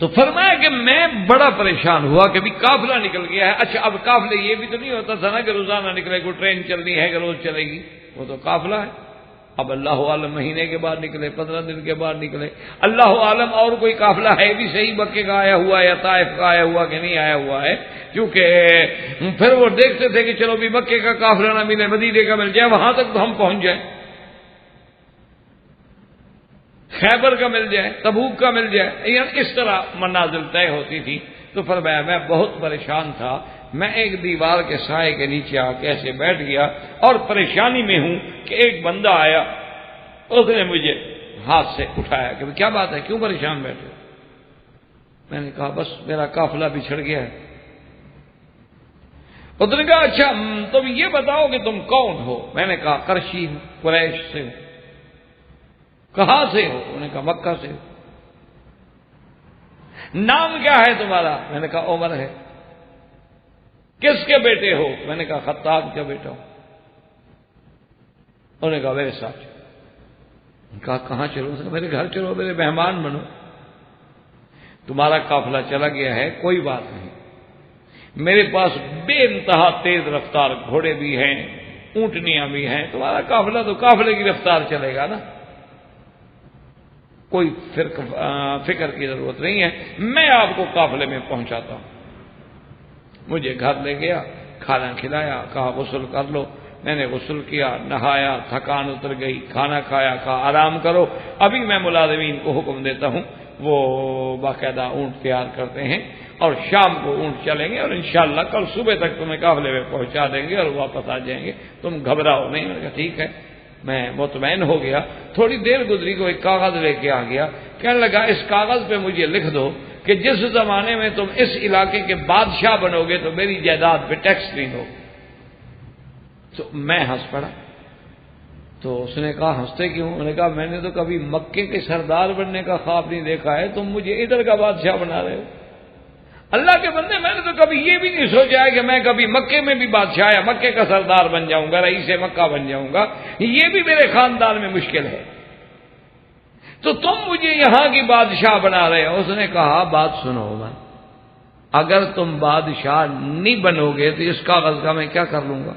تو فرمایا کہ میں بڑا پریشان ہوا کہ بھی قافلہ نکل گیا ہے. اچھا اب قافلے یہ بھی تو نہیں ہوتا تھا نا کہ روزانہ نکلے, کوئی ٹرین چلنی ہے کہ روز چلے گی, وہ تو قافلہ ہے. اب اللہ عالم مہینے کے بعد نکلے, 15 دن کے بعد نکلے, اللہ عالم اور کوئی قافلہ ہے بھی صحیح مکے کا آیا ہوا یا طائف کا آیا ہوا کہ نہیں آیا ہوا ہے, کیونکہ پھر وہ دیکھتے تھے کہ چلو بھی مکے کا قافلہ نہ ملے, مدینے کا مل جائے, وہاں تک تو ہم پہنچ جائیں, خیبر کا مل جائے, تبوک کا مل جائے, یعنی اس طرح منازل طے ہوتی تھی. تو فرمایا میں بہت پریشان تھا, میں ایک دیوار کے سائے کے نیچے آ کے ایسے بیٹھ گیا اور پریشانی میں ہوں کہ ایک بندہ آیا, اس نے مجھے ہاتھ سے اٹھایا کہ کیا بات ہے, کیوں پریشان بیٹھے؟ میں نے کہا بس میرا قافلہ بچھڑ گیا ہے. اس نے کہا اچھا تم یہ بتاؤ کہ تم کون ہو؟ میں نے کہا قرشی ہوں, قریش سے. کہاں سے ہو؟ انہوں نے کہا مکہ سے. نام کیا ہے تمہارا؟ میں نے کہا عمر ہے. کس کے بیٹے ہو؟ میں نے کہا خطاب کا بیٹا ہوں. انہوں نے کہا میرے ساتھ. کہا کہاں چلو؟ میرے گھر چلو, میرے مہمان بنو. تمہارا قافلہ چلا گیا ہے, کوئی بات نہیں, میرے پاس بے انتہا تیز رفتار گھوڑے بھی ہیں, اونٹنیاں بھی ہیں, تمہارا قافلہ تو قافلے کی رفتار چلے گا نا, کوئی فکر کی ضرورت نہیں ہے, میں آپ کو قافلے میں پہنچاتا ہوں. مجھے گھر لے گیا, کھانا کھلایا, کہا غسل کر لو. میں نے غسل کیا, نہایا, تھکان اتر گئی, کھانا کھایا, کہا آرام کرو. ابھی میں ملازمین کو حکم دیتا ہوں, وہ باقاعدہ اونٹ تیار کرتے ہیں اور شام کو اونٹ چلیں گے اور انشاءاللہ کل صبح تک تمہیں قافلے میں پہنچا دیں گے اور واپس آ جائیں گے, تم گھبراؤ نہیں. میں نے کہا ٹھیک ہے. میں مطمئن ہو گیا. تھوڑی دیر گزری کو ایک کاغذ لے کے آ گیا, کہنے لگا اس کاغذ پہ مجھے لکھ دو کہ جس زمانے میں تم اس علاقے کے بادشاہ بنو گے تو میری جائیداد پہ ٹیکس نہیں ہوگا. تو میں ہنس پڑا. تو اس نے کہا ہنستے کیوں؟ انہوں نے کہا میں نے تو کبھی مکے کے سردار بننے کا خواب نہیں دیکھا ہے, تم مجھے ادھر کا بادشاہ بنا رہے ہو. اللہ کے بندے, میں نے تو کبھی یہ بھی نہیں سوچا ہے کہ میں کبھی مکے میں بھی بادشاہ یا مکے کا سردار بن جاؤں گا, رئیس مکہ بن جاؤں گا, یہ بھی میرے خاندان میں مشکل ہے, تو تم مجھے یہاں کی بادشاہ بنا رہے ہو. اس نے کہا بات سنو عمر, اگر تم بادشاہ نہیں بنو گے تو اس کاغذ کا میں کیا کر لوں گا؟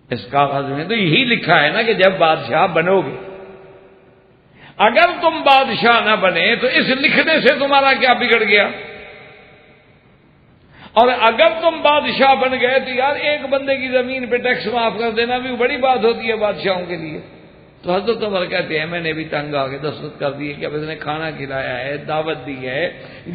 اس کاغذ میں تو یہی لکھا ہے نا کہ جب بادشاہ بنو گے. اگر تم بادشاہ نہ بنے تو اس لکھنے سے تمہارا کیا بگڑ گیا؟ اور اگر تم بادشاہ بن گئے تو یار ایک بندے کی زمین پہ ٹیکس معاف کر دینا بھی بڑی بات ہوتی ہے بادشاہوں کے لیے. تو حضرت عمر کہتے ہیں میں نے بھی تنگ آ کے دستخط کر دیے کہ اب اس نے کھانا کھلایا ہے, دعوت دی ہے,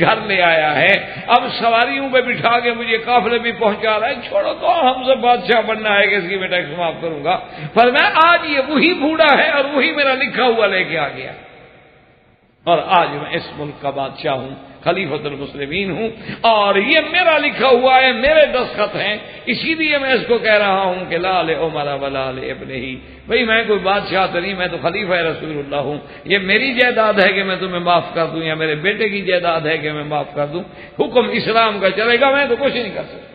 گھر لے آیا ہے, اب سواریوں پہ بٹھا کے مجھے قافلے بھی پہنچا رہا ہے, چھوڑو تو ہم سے بادشاہ بننا ہے کہ اس کی میں ٹیکس معاف کروں گا. پر میں آج یہ وہی بوڑھا ہے اور وہی میرا لکھا ہوا لے کے آ گیا, اور آج میں اس ملک کا بادشاہ ہوں, خلیفۃ المسلمین ہوں, اور یہ میرا لکھا ہوا ہے, میرے دستخط ہیں, اسی لیے میں اس کو کہہ رہا ہوں کہ لال عمر ولال ابن ہی. بھئی میں کوئی بادشاہ تو نہیں, میں تو خلیفہ رسول اللہ ہوں. یہ میری جائیداد ہے کہ میں تمہیں معاف کر دوں یا میرے بیٹے کی جائیداد ہے کہ میں معاف کر دوں, حکم اسلام کا چلے گا, میں تو کچھ نہیں کر سکتا.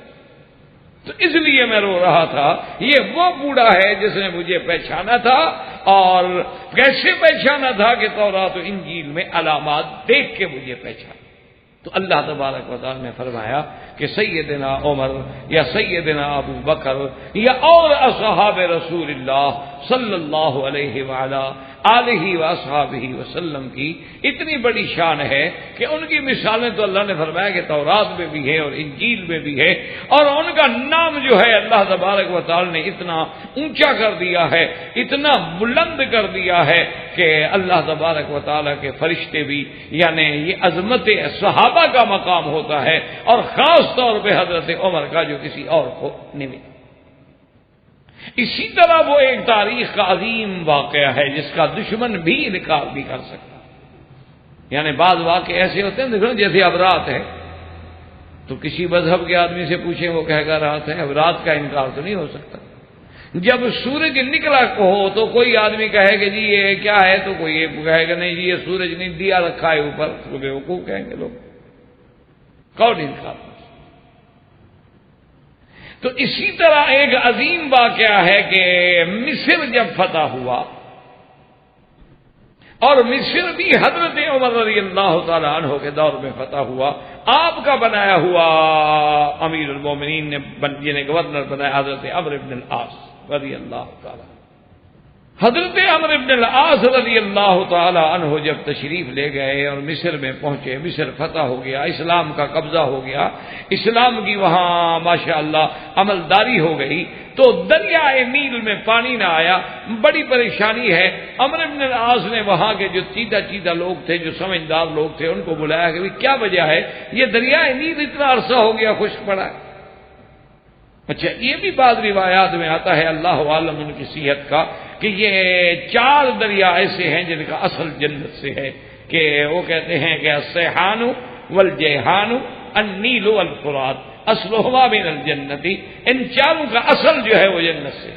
تو اس لیے میں رو رہا تھا. یہ وہ بوڑھا ہے جس نے مجھے پہچانا تھا, اور کیسے پہچانا تھا کہ تورات و انجیل میں علامات دیکھ کے مجھے پہچانا. تو اللہ تبارک و تعالی نے فرمایا کہ سیدنا عمر یا سیدنا ابو بکر یا اور اصحاب رسول اللہ صلی اللہ علیہ وآلہ آلہ واصحابہ وسلم کی اتنی بڑی شان ہے کہ ان کی مثالیں تو اللہ نے فرمایا کہ تورات میں بھی ہے اور انجیل میں بھی ہے, اور ان کا نام جو ہے اللہ تبارک و تعالی نے اتنا اونچا کر دیا ہے, اتنا بلند کر دیا ہے کہ اللہ تبارک و تعالی کے فرشتے بھی, یعنی یہ عظمت صحابہ کا مقام ہوتا ہے, اور خاص طور پہ حضرت عمر کا جو کسی اور کو نہیں ملا. اسی طرح وہ ایک تاریخ کا عظیم واقعہ ہے جس کا دشمن بھی انکار بھی کر سکتا. یعنی بعض واقعے ایسے ہوتے ہیں, دیکھو جیسے اب رات ہے تو کسی مذہب کے آدمی سے پوچھیں وہ کہے گا رات ہے, اب رات کا انکار تو نہیں ہو سکتا. جب سورج نکلا ہو تو کوئی آدمی کہے کہ جی یہ کیا ہے, تو کوئی یہ کہے گا نہیں جی یہ سورج نہیں, دیا رکھا ہے اوپر, تو بیوقوف کہیں گے لوگ, کون انکار. تو اسی طرح ایک عظیم واقعہ ہے کہ مصر جب فتح ہوا اور مصر بھی حضرت عمر رضی اللہ تعالیٰ عنہ کے دور میں فتح ہوا، آپ کا بنایا ہوا امیر المومنین نے جنہیں گورنر بنایا حضرت عمرو بن العاص رضی اللہ تعالیٰ۔ حضرت عمرو بن العاص رضی اللہ تعالی عنہ جب تشریف لے گئے اور مصر میں پہنچے، مصر فتح ہو گیا، اسلام کا قبضہ ہو گیا، اسلام کی وہاں ماشاءاللہ عملداری ہو گئی، تو دریائے نیل میں پانی نہ آیا، بڑی پریشانی ہے۔ عمرو بن العاص نے وہاں کے جو چیدہ لوگ تھے، جو سمجھدار لوگ تھے، ان کو بلایا کہ کیا وجہ ہے یہ دریائے نیل اتنا عرصہ ہو گیا خشک پڑا ہے؟ اچھا، یہ بھی بعض روایات میں آتا ہے، اللہ عالم ان کی صحت کا، کہ یہ 4 دریا ایسے ہیں جن کا اصل جنت سے ہے، کہ وہ کہتے ہیں کہ السیحان والجیحان النیل والفرات اصلہما من الجنتی، ان 4 کا اصل جو ہے وہ جنت سے،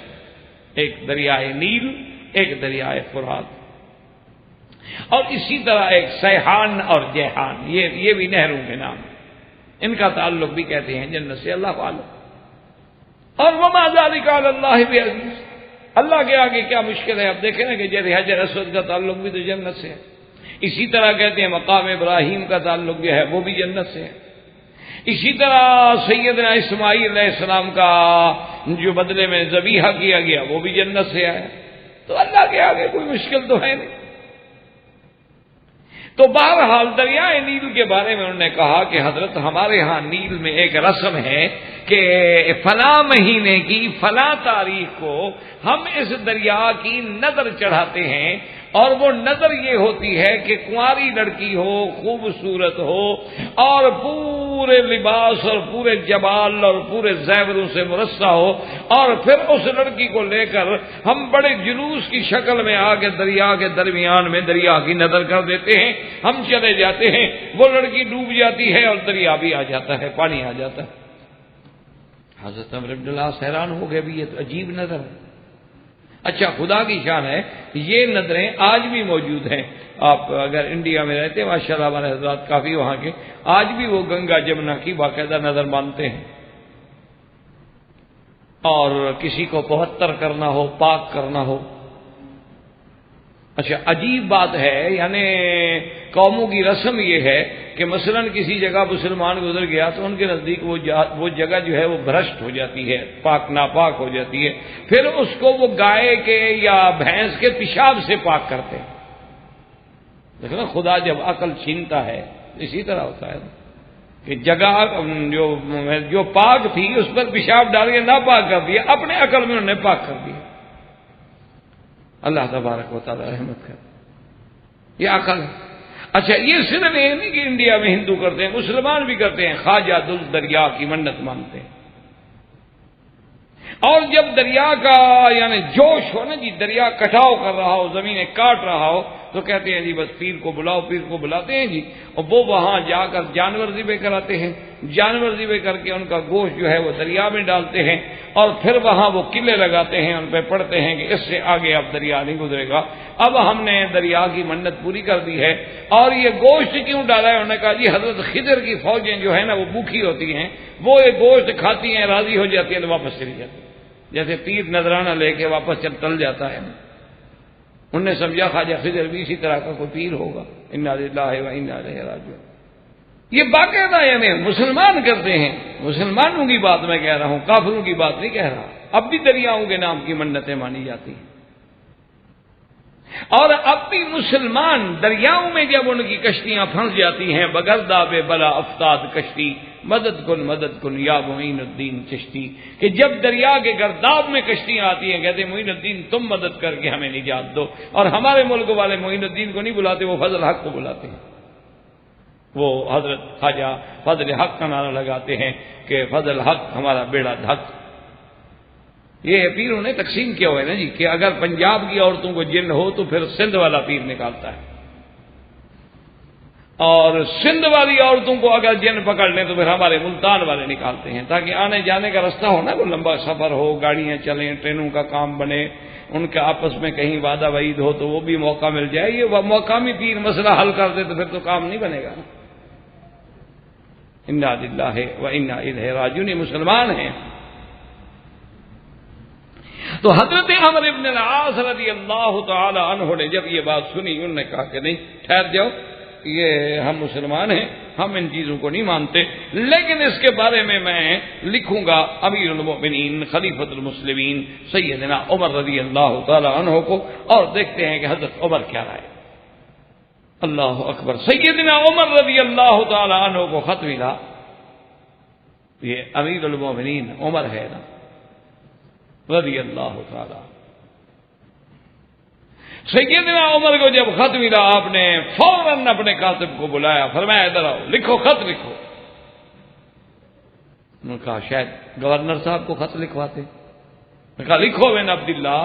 ایک دریائے نیل، ایک دریائے فرات، اور اسی طرح ایک سیحان اور جیحان، یہ بھی نہروں کے نام، ان کا تعلق بھی کہتے ہیں جنت سے، اللہ عالم۔ اور وما ذلک علی اللہ بعزیز، اللہ کے آگے کیا مشکل ہے؟ اب دیکھیں نا کہ جیسے حجر اسود کا تعلق بھی تو جنت سے ہے، اسی طرح کہتے ہیں مقام ابراہیم کا تعلق جو ہے وہ بھی جنت سے ہے، اسی طرح سیدنا اسماعیل علیہ السلام کا جو بدلے میں ذبیحہ کیا گیا وہ بھی جنت سے آیا، تو اللہ کے آگے کوئی مشکل تو ہے نہیں۔ تو بہرحال دریائے نیل کے بارے میں انہوں نے کہا کہ حضرت ہمارے ہاں نیل میں ایک رسم ہے کہ فلاں مہینے کی فلاں تاریخ کو ہم اس دریا کی نظر چڑھاتے ہیں، اور وہ نظر یہ ہوتی ہے کہ کنواری لڑکی ہو، خوبصورت ہو، اور پورے لباس اور پورے جمال اور پورے زیوروں سے مرصع ہو، اور پھر اس لڑکی کو لے کر ہم بڑے جلوس کی شکل میں آ کے دریا کے درمیان میں دریا کی نظر کر دیتے ہیں، ہم چلے جاتے ہیں، وہ لڑکی ڈوب جاتی ہے اور دریا بھی آ جاتا ہے، پانی آ جاتا ہے۔ حضرت عمرو بن العاص حیران ہو گئے، بھی یہ تو عجیب نظر ہے۔ اچھا، خدا کی شان ہے، یہ نظریں آج بھی موجود ہیں، آپ اگر انڈیا میں رہتے ہیں ماشاءاللہ ہمارے حضرات کافی وہاں کے، آج بھی وہ گنگا جمنا کی باقاعدہ نظر مانتے ہیں، اور کسی کو 75 کرنا ہو، پاک کرنا ہو۔ اچھا، عجیب بات ہے، یعنی قوموں کی رسم یہ ہے کہ مثلا کسی جگہ مسلمان گزر گیا تو ان کے نزدیک وہ جگہ جو ہے وہ بھرشٹ ہو جاتی ہے، پاک ناپاک ہو جاتی ہے، پھر اس کو وہ گائے کے یا بھینس کے پیشاب سے پاک کرتے ہیں۔ دیکھو نا، خدا جب عقل چھینتا ہے اسی طرح ہوتا ہے کہ جگہ جو پاک تھی اس پر پیشاب ڈال کے ناپاک کر دیا، اپنے عقل میں انہوں نے پاک کر دیا۔ اللہ تبارک و تعالی رحمت کر، یہ عقل ہے۔ اچھا، یہ صرف یہ نہیں کہ انڈیا میں ہندو کرتے ہیں، مسلمان بھی کرتے ہیں، خواجہ دل دریا کی منت مانتے ہیں، اور جب دریا کا یعنی جوش ہو نا جی، دریا کٹاؤ کر رہا ہو، زمینیں کاٹ رہا ہو، تو کہتے ہیں جی بس پیر کو بلاؤ، پیر کو بلاتے ہیں جی، اور وہ وہاں جا کر جانور ذبح کراتے ہیں، جانور ذبح کر کے ان کا گوشت جو ہے وہ دریا میں ڈالتے ہیں، اور پھر وہاں وہ قلعے لگاتے ہیں، ان پہ پڑھتے ہیں کہ اس سے آگے اب دریا نہیں گزرے گا، اب ہم نے دریا کی منت پوری کر دی ہے۔ اور یہ گوشت کیوں ڈالا ہے؟ انہوں نے کہا جی حضرت خضر کی فوجیں جو ہے نا وہ بھوکھی ہوتی ہیں، وہ یہ گوشت کھاتی ہیں، راضی ہو جاتی ہیں تو واپس چلی جاتی ہیں، جیسے پیر نذرانہ لے کے واپس ٹل جاتا ہے۔ انہوں نے سمجھا خواجہ خضر بھی اسی طرح کا کوئی پیر ہوگا۔ انا للہ و انا الیہ راجعون، یہ باقاعدہ یعنی مسلمان کرتے ہیں، مسلمانوں کی بات میں کہہ رہا ہوں، کافروں کی بات نہیں کہہ رہا۔ اب بھی دریاؤں کے نام کی منتیں مانی جاتی ہیں، اور اب بھی مسلمان دریاؤں میں جب ان کی کشتیاں پھنس جاتی ہیں، بگرداب بلا افتاد کشتی، مدد کن یا معین الدین چشتی، کہ جب دریا کے گرداب میں کشتیاں آتی ہیں کہتے ہیں معین الدین تم مدد کر کے ہمیں نجات دو، اور ہمارے ملک والے معین الدین کو نہیں بلاتے، وہ فضل حق کو بلاتے ہیں، وہ حضرت خواجہ فضل حق کا نعرہ لگاتے ہیں کہ فضل حق ہمارا بیڑا دھک۔ یہ پیروں نے تقسیم کیا ہوا ہے نا جی، کہ اگر پنجاب کی عورتوں کو جن ہو تو پھر سندھ والا پیر نکالتا ہے، اور سندھ والی عورتوں کو اگر جن پکڑ لیں تو پھر ہمارے ملتان والے نکالتے ہیں، تاکہ آنے جانے کا رستہ ہو نا، کوئی لمبا سفر ہو، گاڑیاں چلیں، ٹرینوں کا کام بنے، ان کا آپس میں کہیں وعدہ وعید ہو تو وہ بھی موقع مل جائے۔ یہ مقامی پیر مسئلہ حل کر دے تو پھر تو کام نہیں بنے گا۔ انا للہ و انا الیہ راجعون، مسلمان ہیں۔ تو حضرت عمرو بن العاص رضی اللہ تعالی عنہ نے جب یہ بات سنی، انہوں نے کہا کہ نہیں، ٹھہر جاؤ، یہ ہم مسلمان ہیں، ہم ان چیزوں کو نہیں مانتے، لیکن اس کے بارے میں لکھوں گا امیر المؤمنین خلیفۃ المسلمین سیدنا عمر رضی اللہ تعالی عنہ کو، اور دیکھتے ہیں کہ حضرت عمر کیا رائے۔ اللہ اکبر۔ سیدنا عمر رضی اللہ تعالی عنہ کو خط ملا، یہ امیر المؤمنین عمر ہے نا رضی اللہ تعالی۔ سیدنا عمر کو جب خط ملا، آپ نے فوراً اپنے کاتب کو بلایا، فرمایا ادھر آؤ، لکھو، خط لکھو۔ انہوں نے کہا شاید گورنر صاحب کو خط لکھواتے۔ نے کہا لکھو بن عبداللہ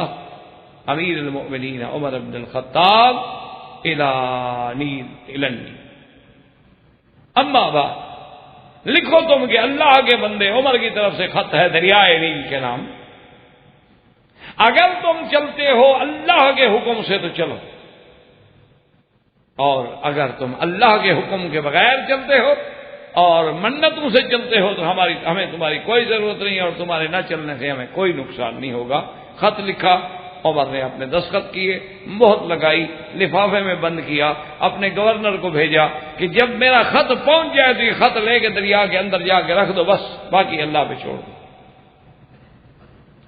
امیر المؤمنین عمر بن الخطاب الانی اما بعد، لکھو تم کہ اللہ کے بندے عمر کی طرف سے خط ہے دریائے نیل کے نام، اگر تم چلتے ہو اللہ کے حکم سے تو چلو، اور اگر تم اللہ کے حکم کے بغیر چلتے ہو اور منتوں سے چلتے ہو تو ہمیں تمہاری کوئی ضرورت نہیں، اور تمہارے نہ چلنے سے ہمیں کوئی نقصان نہیں ہوگا۔ خط لکھا، عمر نے اپنے دستخط کیے، مہر لگائی، لفافے میں بند کیا، اپنے گورنر کو بھیجا کہ جب میرا خط پہنچ جائے تو یہ خط لے کے دریا کے اندر جا کے رکھ دو، بس باقی اللہ پہ چھوڑ دو۔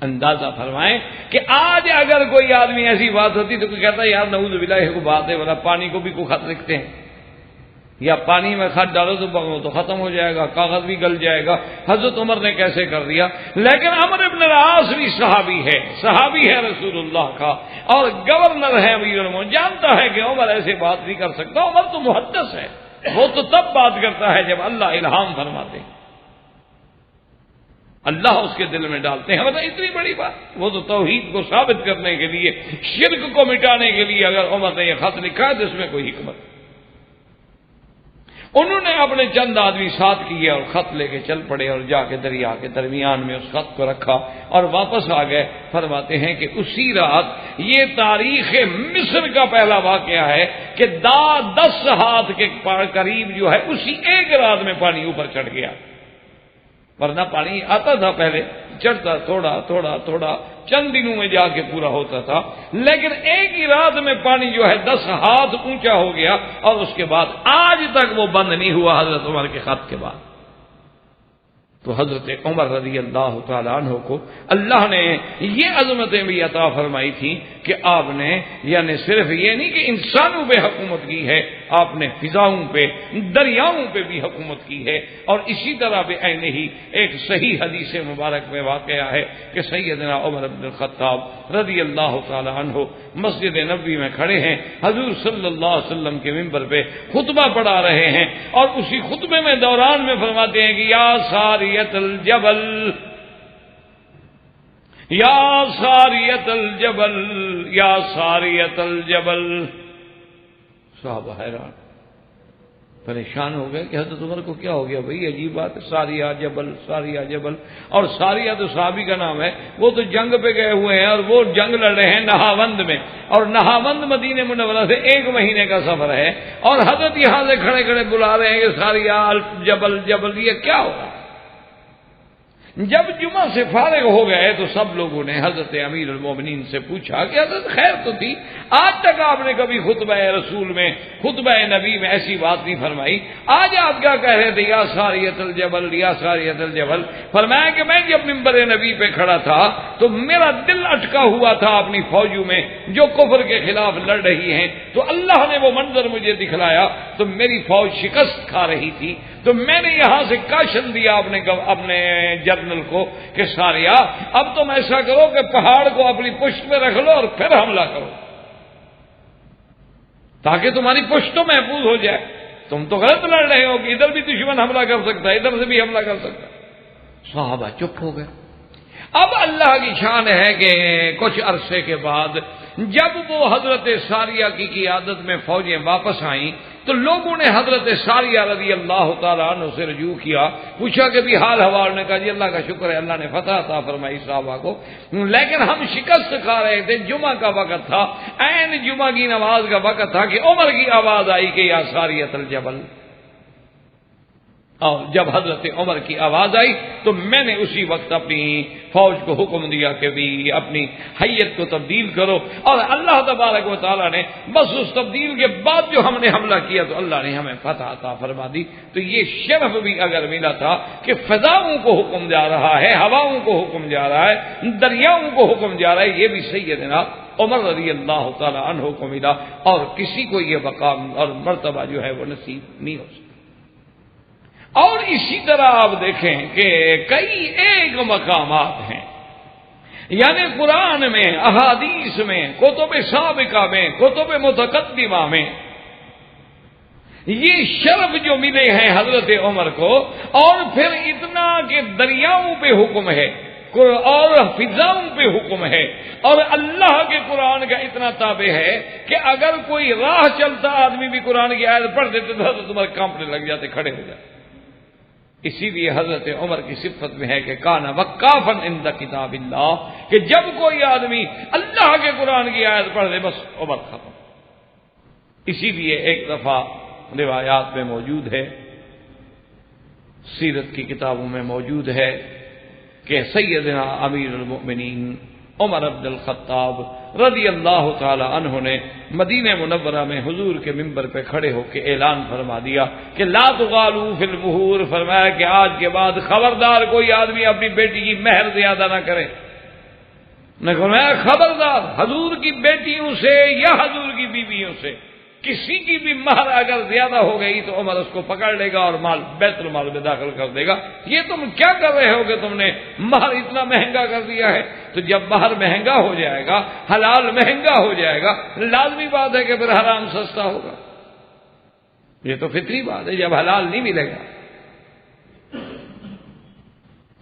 اندازہ فرمائیں کہ آج اگر کوئی آدمی ایسی بات ہوتی تو کوئی کہتا ہے یار نعوذ باللہ یہ بات ہے، ورنہ پانی کو بھی کوئی خط لکھتے ہیں، یا پانی میں خط ڈالو تو ختم ہو جائے گا، کاغذ بھی گل جائے گا۔ حضرت عمر نے کیسے کر دیا؟ لیکن عمرو بن العاص بھی صحابی ہے رسول اللہ کا، اور گورنر ہے امیر المؤمنین، جانتا ہے کہ عمر ایسے بات نہیں کر سکتا، عمر تو محدث ہے، وہ تو تب بات کرتا ہے جب اللہ الہام فرماتے ہیں، اللہ اس کے دل میں ڈالتے ہیں۔ مطلب اتنی بڑی بات، وہ تو توحید کو ثابت کرنے کے لیے، شرک کو مٹانے کے لیے اگر عمر نے یہ خط لکھا ہے تو اس میں کوئی حکمت۔ انہوں نے اپنے چند آدمی ساتھ کیے اور خط لے کے چل پڑے، اور جا کے دریا کے درمیان میں اس خط کو رکھا اور واپس آ گئے۔ فرماتے ہیں کہ اسی رات، یہ تاریخ مصر کا پہلا واقعہ ہے کہ 10 ہاتھ کے قریب جو ہے اسی ایک رات میں پانی اوپر چڑھ گیا، ورنہ پانی آتا تھا پہلے، چڑھتا تھوڑا تھوڑا تھوڑا، چند دنوں میں جا کے پورا ہوتا تھا، لیکن ایک ہی رات میں پانی جو ہے 10 ہاتھ اونچا ہو گیا، اور اس کے بعد آج تک وہ بند نہیں ہوا حضرت عمر کے خط کے بعد۔ تو حضرت عمر رضی اللہ تعالیٰ عنہ کو اللہ نے یہ عظمتیں بھی عطا فرمائی تھی کہ آپ نے یعنی صرف یہ نہیں کہ انسانوں پہ حکومت کی ہے، آپ نے فضاؤں پہ، دریاؤں پہ بھی حکومت کی ہے۔ اور اسی طرح بے عین ہی ایک صحیح حدیث مبارک میں واقعہ ہے کہ سیدنا عمر بن الخطاب رضی اللہ تعالیٰ عنہ مسجد نبوی میں کھڑے ہیں، حضور صلی اللہ علیہ وسلم کے منبر پہ خطبہ پڑھا رہے ہیں، اور اسی خطبے میں دوران میں فرماتے ہیں کہ یا ساریت الجبل، یا ساریت الجبل، یا ساریت الجبل۔ صحابہ حیران پریشان ہو گئے کہ حضرت عمر کو کیا ہو گیا بھائی، عجیب بات ہے، ساریہ جبل، ساریہ جبل۔ اور ساریہ تو صحابی کا نام ہے، وہ تو جنگ پہ گئے ہوئے ہیں، اور وہ جنگ لڑ رہے ہیں نہاوند میں، اور نہاوند مدینہ منورہ سے 1 مہینے کا سفر ہے، اور حضرت یہاں سے کھڑے کھڑے بلا رہے ہیں کہ ساریہ جبل جبل، یہ کیا ہو رہا ہے؟ جب جمعہ سے فارغ ہو گئے تو سب لوگوں نے حضرت امیر المومنین سے پوچھا کہ حضرت خیر تو تھی، آج تک آپ نے کبھی خطبہ رسول میں، خطبہ نبی میں ایسی بات نہیں فرمائی، آج آپ کیا کہہ رہے تھے یا ساریت الجبل، یا ساریت الجبل؟ فرمایا کہ میں جب منبر نبی پہ کھڑا تھا تو میرا دل اٹکا ہوا تھا اپنی فوجوں میں جو کفر کے خلاف لڑ رہی ہیں، تو اللہ نے وہ منظر مجھے دکھلایا تو میری فوج شکست کھا رہی تھی، تو میں نے یہاں سے کاشن دیا اپنے جنرل کو کہ ساریہ اب تم ایسا کرو کہ پہاڑ کو اپنی پشت میں رکھ لو اور پھر حملہ کرو تاکہ تمہاری پشت تو محفوظ ہو جائے، تم تو غلط لڑ رہے ہو کہ ادھر بھی دشمن حملہ کر سکتا ہے، ادھر سے بھی حملہ کر سکتا ہے۔ صحابہ چپ ہو گئے۔ اب اللہ کی شان ہے کہ کچھ عرصے کے بعد جب وہ حضرت ساریہ کی قیادت میں فوجیں واپس آئیں تو لوگوں نے حضرت ساریہ رضی اللہ تعالیٰ عنہ سے رجوع کیا، پوچھا کہ بھی حال حوال، نے کہا جی اللہ کا شکر ہے، اللہ نے فتح عطا فرمائی صحابہ کو، لیکن ہم شکست کھا رہے تھے، جمعہ کا وقت تھا، عین جمعہ کی نماز کا وقت تھا کہ عمر کی آواز آئی کہ یا ساریۃ الجبل۔ اور جب حضرت عمر کی آواز آئی تو میں نے اسی وقت اپنی فوج کو حکم دیا کہ بھی اپنی حیت کو تبدیل کرو، اور اللہ تبارک و تعالیٰ نے بس اس تبدیل کے بعد جو ہم نے حملہ کیا تو اللہ نے ہمیں فتح عطا فرما دی۔ تو یہ شرف بھی اگر ملا تھا کہ فضاؤں کو حکم جا رہا ہے، ہواؤں کو حکم جا رہا ہے، دریاؤں کو حکم جا رہا ہے، یہ بھی سیدنا عمر رضی اللہ تعالی عنہ کو ملا، اور کسی کو یہ مقام اور مرتبہ جو ہے وہ نصیب نہیں ہو سکتا۔ اور اسی طرح آپ دیکھیں کہ کئی ایک مقامات ہیں، یعنی قرآن میں، احادیث میں، کتب سابقہ میں، کتب متقدمہ میں یہ شرف جو ملے ہیں حضرت عمر کو، اور پھر اتنا کہ دریاؤں پہ حکم ہے اور فضاؤں پہ حکم ہے، اور اللہ کے قرآن کا اتنا تابع ہے کہ اگر کوئی راہ چلتا آدمی بھی قرآن کی آیت پڑھ دیتے تو حضرت عمر کانپنے لگ جاتے، کھڑے ہو جاتے۔ اسی لیے حضرت عمر کی صفت میں ہے کہ کان وقافا عند کتاب اللہ، کہ جب کوئی آدمی اللہ کے قرآن کی آیت پڑھ دے بس عمر ختم۔ اسی لیے ایک دفعہ روایات میں موجود ہے، سیرت کی کتابوں میں موجود ہے کہ سیدنا امیر المؤمنین عمر بن الخطاب رضی اللہ تعالی عنہ نے مدینہ منورہ میں حضور کے منبر پہ کھڑے ہو کے اعلان فرما دیا کہ لا تغالوا فی المہور، فرمایا کہ آج کے بعد خبردار کوئی آدمی اپنی بیٹی کی مہر زیادہ نہ کرے۔ نے فرمایا خبردار، حضور کی بیٹیوں سے یا حضور کی بیویوں سے کسی کی بھی مہر اگر زیادہ ہو گئی تو عمر اس کو پکڑ لے گا اور مال بیت المال میں داخل کر دے گا۔ یہ تم کیا کر رہے ہو کہ تم نے مہر اتنا مہنگا کر دیا ہے؟ تو جب مہر مہنگا ہو جائے گا، حلال مہنگا ہو جائے گا، لازمی بات ہے کہ پھر حرام سستا ہوگا۔ یہ تو فطری بات ہے، جب حلال نہیں ملے گا۔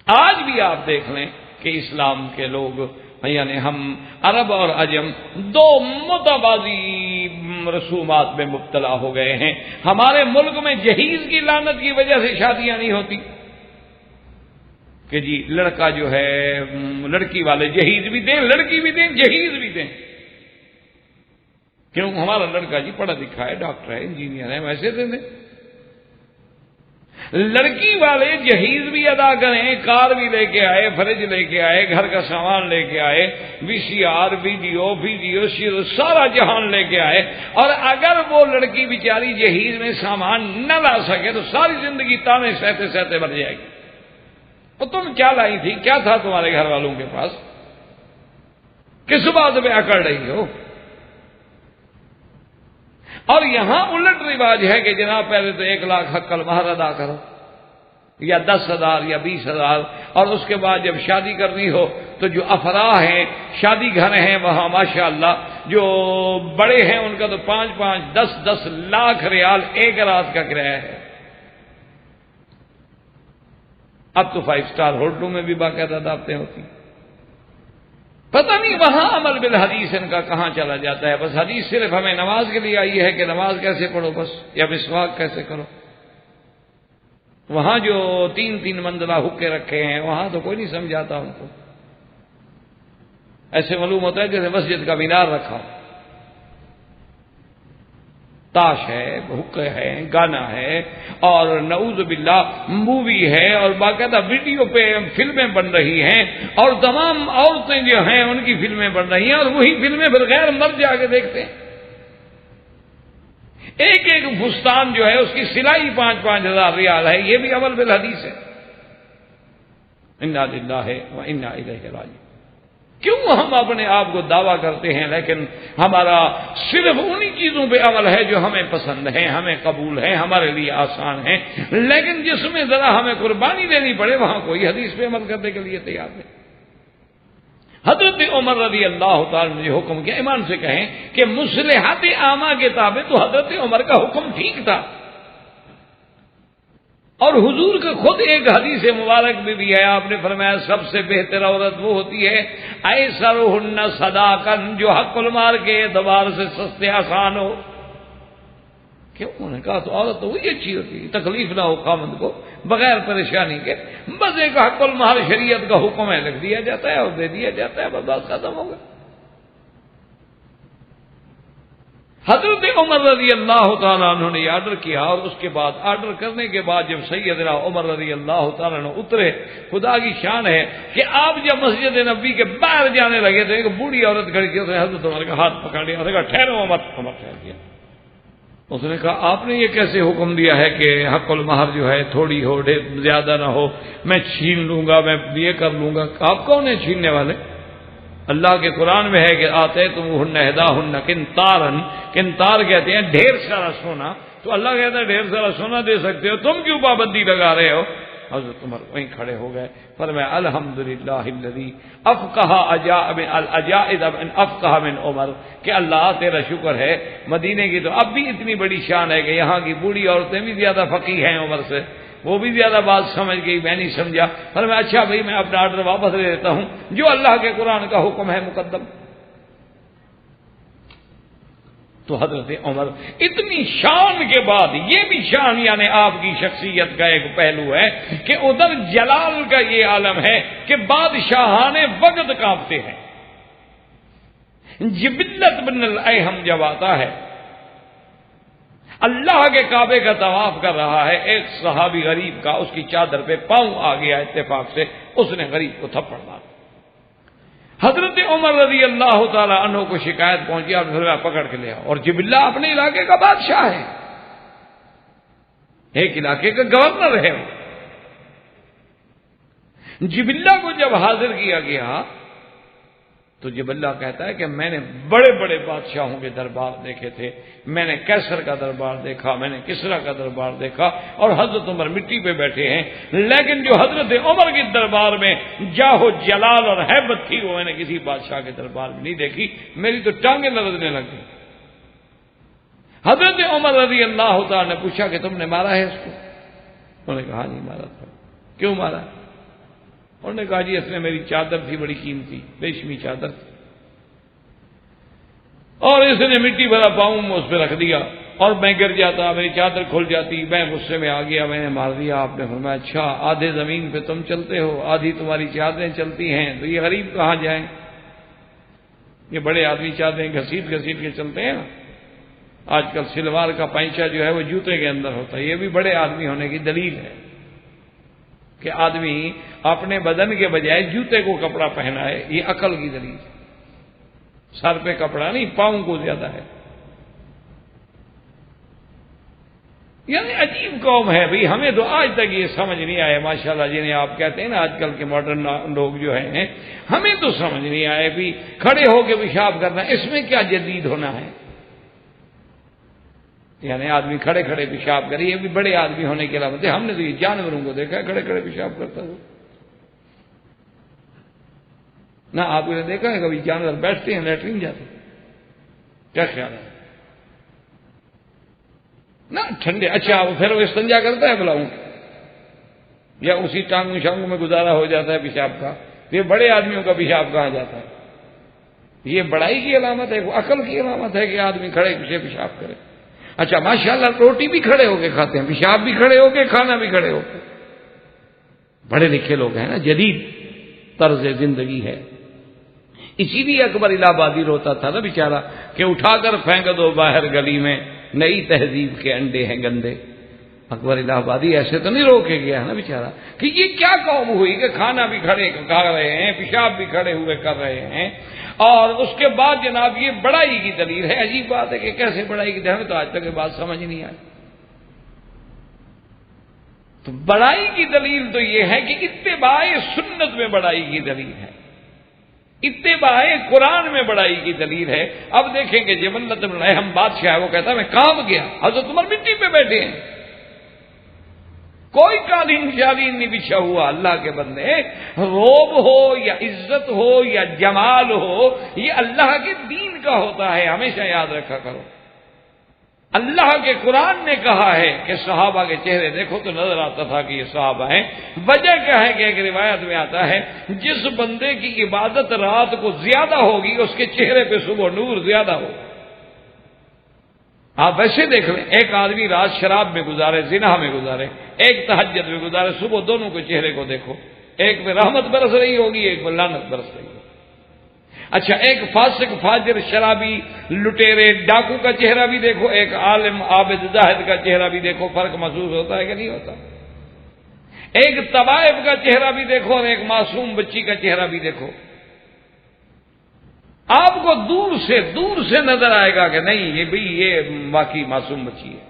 آج بھی آپ دیکھ لیں کہ اسلام کے لوگ، یعنی ہم عرب اور عجم، دو متبادی رسومات میں مبتلا ہو گئے ہیں۔ ہمارے ملک میں جہیز کی لعنت کی وجہ سے شادیاں نہیں ہوتی کہ جی لڑکا جو ہے، لڑکی والے جہیز بھی دیں، لڑکی بھی دیں، جہیز بھی دیں۔ کیوں؟ ہمارا لڑکا جی پڑھا لکھا ہے، ڈاکٹر ہے، انجینئر ہے، ویسے دے دیں۔ لڑکی والے جہیز بھی ادا کریں، کار بھی لے کے آئے، فریج لے کے آئے، گھر کا سامان لے کے آئے، وی سی آر، ویڈیو سارا جہان لے کے آئے، اور اگر وہ لڑکی بیچاری جہیز میں سامان نہ لا سکے تو ساری زندگی تانے سہتے سہتے مر جائے گی۔ اور تم کیا لائی تھی؟ کیا تھا تمہارے گھر والوں کے پاس؟ کس بات پہ اکڑ رہی ہو؟ اور یہاں الٹ رواج ہے کہ جناب پہلے تو 1 لاکھ حق المہر ادا کرو، یا 10,000 یا 20,000، اور اس کے بعد جب شادی کرنی ہو تو جو افراح ہیں، شادی گھر ہیں، وہاں ماشاءاللہ جو بڑے ہیں ان کا تو 5-5، 10-10 لاکھ ریال ایک رات کا کرایہ ہے۔ اب تو 5 اسٹار ہوٹلوں میں بھی باقاعدہ دعوتیں ہوتی ہیں۔ پتہ نہیں وہاں عمل بالحدیث ان کا کہاں چلا جاتا ہے۔ بس حدیث صرف ہمیں نماز کے لیے آئی ہے کہ نماز کیسے پڑھو بس، یا مسواک کیسے کرو۔ وہاں جو 3 منزلہ حقے رکھے ہیں وہاں تو کوئی نہیں سمجھاتا ان کو۔ ایسے معلوم ہوتا ہے جیسے مسجد کا مینار رکھا، تاش ہے، حقے ہے، گانا ہے، اور نعوذ باللہ مووی ہے، اور باقاعدہ ویڈیو پہ فلمیں بن رہی ہیں، اور تمام عورتیں جو ہیں ان کی فلمیں بن رہی ہیں، اور وہی فلمیں پھر غیر مرد جا کے دیکھتے ہیں۔ ایک فستان جو ہے اس کی سلائی 5-5 ہزار ریال ہے۔ یہ بھی عمل بالحدیث ہے۔ انا للہ و انا الیہ راجعون۔ کیوں ہم اپنے آپ کو دعویٰ کرتے ہیں لیکن ہمارا صرف انہی چیزوں پہ عمل ہے جو ہمیں پسند ہیں، ہمیں قبول ہیں، ہمارے لیے آسان ہیں، لیکن جس میں ذرا ہمیں قربانی دینی پڑے وہاں کوئی حدیث پہ عمل کرنے کے لیے تیار نہیں۔ حضرت عمر رضی اللہ تعالیٰ نے حکم کیا، ایمان سے کہیں کہ مصلحت عامہ کے تابع تو حضرت عمر کا حکم ٹھیک تھا، اور حضور کا خود ایک حدیث مبارک میں بھی ہے، آپ نے فرمایا سب سے بہتر عورت وہ ہوتی ہے ایسرہن صداقاً، جو حق المال کے اعتبار سے سستے آسان ہو۔ کیوں؟ انہوں نے کہا تو عورت تو وہی اچھی ہوتی ہے، تکلیف نہ ہو خامند کو، بغیر پریشانی کے، بس ایک حق المال شریعت کا حکم ہے، لکھ دیا جاتا ہے اور دے دیا جاتا ہے، بس بات ختم ہوگا۔ حضرت عمر رضی اللہ تعالیٰ عنہ نے آرڈر کیا، اور اس کے بعد آرڈر کرنے کے بعد جب سیدنا عمر رضی اللہ تعالیٰ عنہ اترے، خدا کی شان ہے کہ آپ جب مسجد نبی کے باہر جانے لگے تو ایک بوڑھی عورت کھڑی کی، اس نے حضرت عمر کا ہاتھ پکڑ لیا اور کہا ٹھہرو عمر ٹھہر گیا۔ اس نے کہا آپ نے یہ کیسے حکم دیا ہے کہ حق المہر جو ہے تھوڑی ہو زیادہ نہ ہو، میں چھین لوں گا، میں یہ کر لوں گا۔ آپ کون ہیں چھیننے والے؟ اللہ کے قرآن میں ہے کہ آتے تم احداہن قنطارن، قنطار کہتے ہیں ڈھیر سارا سونا، تو اللہ کہتا ہے ڈھیر سارا سونا دے سکتے ہو، تم کیوں پابندی لگا رہے ہو؟ حضرت عمر وہیں کھڑے ہو گئے، فرمایا الحمدللہ الذی افقہ العجائز من افقہ من عمر، کہ اللہ تیرا شکر ہے، مدینے کی تو اب بھی اتنی بڑی شان ہے کہ یہاں کی بوڑھی عورتیں بھی زیادہ فقیہ ہیں عمر سے، وہ بھی زیادہ بات سمجھ گئی، میں نہیں سمجھا۔ فرمایا اچھا بھائی میں اپنا آرڈر واپس لے لیتا ہوں، جو اللہ کے قرآن کا حکم ہے مقدم۔ تو حضرت عمر اتنی شان کے بعد یہ بھی شان، یعنی آپ کی شخصیت کا ایک پہلو ہے کہ ادھر جلال کا یہ عالم ہے کہ بادشاہان وقت کانپتے ہیں۔ جبلت بن الایہم جب آتا ہے، اللہ کے کعبے کا طواف کر رہا ہے، ایک صحابی غریب کا اس کی چادر پہ پاؤں آ گیا اتفاق سے، اس نے غریب کو تھپڑ مارا۔ حضرت عمر رضی اللہ تعالی عنہ کو شکایت پہنچی، آپ نے پکڑ کے لیا، اور جبلہ اپنے علاقے کا بادشاہ ہے، ایک علاقے کا گورنر ہے وہ۔ جبلہ کو جب حاضر کیا گیا تو جبلہ کہتا ہے کہ میں نے بڑے بڑے بادشاہوں کے دربار دیکھے تھے، میں نے کیسر کا دربار دیکھا، میں نے کسرا کا دربار دیکھا، اور حضرت عمر مٹی پہ بیٹھے ہیں، لیکن جو حضرت عمر کے دربار میں جاہ و جلال اور ہیبت تھی وہ میں نے کسی بادشاہ کے دربار میں نہیں دیکھی، میری تو ٹانگیں لرزنے لگ گئی۔ حضرت عمر رضی اللہ تعالی نے پوچھا کہ تم نے مارا ہے اس کو؟ انہوں نے کہا نہیں مارا تھا۔ کیوں مارا؟ انہوں نے کہا جی اس نے میری چادر تھی بڑی قیمتی، ریشمی چادر تھی، اور اس نے مٹی بھرا پاؤں میں اس پہ رکھ دیا، اور میں گر جاتا، میری چادر کھل جاتی، میں غصے میں آ گیا، میں نے مار دیا۔ آپ نے فرمایا اچھا آدھے زمین پہ تم چلتے ہو، آدھی تمہاری چادریں چلتی ہیں، تو یہ غریب کہاں جائیں؟ یہ بڑے آدمی چادریں گھسیٹ گھسیٹ کے چلتے ہیں نا، آج کل سلوار کا پائچہ جو ہے وہ جوتے کے اندر ہوتا ہے، یہ بھی بڑے آدمی ہونے کی دلیل ہے کہ آدمی اپنے بدن کے بجائے جوتے کو کپڑا پہنا ہے، یہ عقل کی دلیل ہے۔ سر پہ کپڑا نہیں، پاؤں کو زیادہ ہے۔ یعنی عجیب قوم ہے بھئی، ہمیں تو آج تک یہ سمجھ نہیں آیا، ماشاءاللہ جنہیں آپ کہتے ہیں نا آج کل کے ماڈرن لوگ جو ہیں، ہمیں تو سمجھ نہیں آیا بھی کھڑے ہو کے پیشاب کرنا، اس میں کیا جدید ہونا ہے؟ یعنی آدمی کھڑے کھڑے پیشاب کرے، یہ بھی بڑے آدمی ہونے کے علامت ہے۔ ہم نے تو یہ جانوروں کو دیکھا ہے کھڑے کھڑے پیشاب کرتا ہو، نہ آپ نے دیکھا ہے کبھی جانور بیٹھتے ہیں لیٹرین جاتے؟ کیا خیال ہے؟ نہ ٹھنڈے، اچھا پھر وہ استنجا کرتا ہے بلاؤں، یا اسی ٹانگوں شانگوں میں گزارا ہو جاتا ہے پیشاب کا؟ یہ بڑے آدمیوں کا پیشاب کہاں جاتا ہے؟ یہ بڑائی کی علامت ہے، وہ عقل کی علامت ہے کہ آدمی کھڑے پیچھے پیشاب کرے۔ اچھا ماشاءاللہ روٹی بھی کھڑے ہو کے کھاتے ہیں، پیشاب بھی کھڑے ہو کے، کھانا بھی کھڑے ہو کے، بڑے لکھے لوگ ہیں نا، جدید طرز زندگی ہے۔ اسی لیے اکبر الہ آبادی روتا تھا نا بیچارہ کہ اٹھا کر پھینک دو باہر گلی میں، نئی تہذیب کے انڈے ہیں گندے۔ اکبر الہ آبادی ایسے تو نہیں رو کے گیا ہے نا بیچارہ کہ یہ کیا قوم ہوئی کہ کھانا بھی کھڑے کھا رہے ہیں، پیشاب بھی کھڑے ہوئے کر رہے ہیں، اور اس کے بعد جناب یہ بڑائی کی دلیل ہے۔ عجیب بات ہے کہ کیسے بڑائی کی دلیل، ہمیں تو آج تک یہ بات سمجھ نہیں آئی۔ تو بڑائی کی دلیل تو یہ ہے کہ اتباع سنت میں بڑائی کی دلیل ہے، اتباع قرآن میں بڑائی کی دلیل ہے۔ اب دیکھیں کہ جبلت بن الایہم بادشاہ ہے، وہ کہتا ہے میں کام گیا، حضرت عمر مٹی پہ بیٹھے ہیں، کوئی قالین شالین نہیں بچھا ہوا۔ اللہ کے بندے، روب ہو یا عزت ہو یا جمال ہو، یہ اللہ کے دین کا ہوتا ہے، ہمیشہ یاد رکھا کرو۔ اللہ کے قرآن نے کہا ہے کہ صحابہ کے چہرے دیکھو تو نظر آتا تھا کہ یہ صحابہ ہیں۔ وجہ کیا ہے کہ ایک روایت میں آتا ہے جس بندے کی عبادت رات کو زیادہ ہوگی اس کے چہرے پہ صبح نور زیادہ ہوگا۔ آپ ویسے دیکھ لیں، ایک آدمی رات شراب میں گزارے، زنا میں گزارے، ایک تہجد میں گزارے، صبح دونوں کے چہرے کو دیکھو، ایک پہ رحمت برس رہی ہوگی، ایک پہ لعنت برس رہی ہوگی۔ اچھا، ایک فاسق فاجر شرابی لٹیرے ڈاکو کا چہرہ بھی دیکھو، ایک عالم عابد زاہد کا چہرہ بھی دیکھو، فرق محسوس ہوتا ہے کہ نہیں ہوتا؟ ایک طوائف کا چہرہ بھی دیکھو اور ایک معصوم بچی کا چہرہ بھی دیکھو، آپ کو دور سے نظر آئے گا کہ نہیں یہ واقعی معصوم بچی ہے۔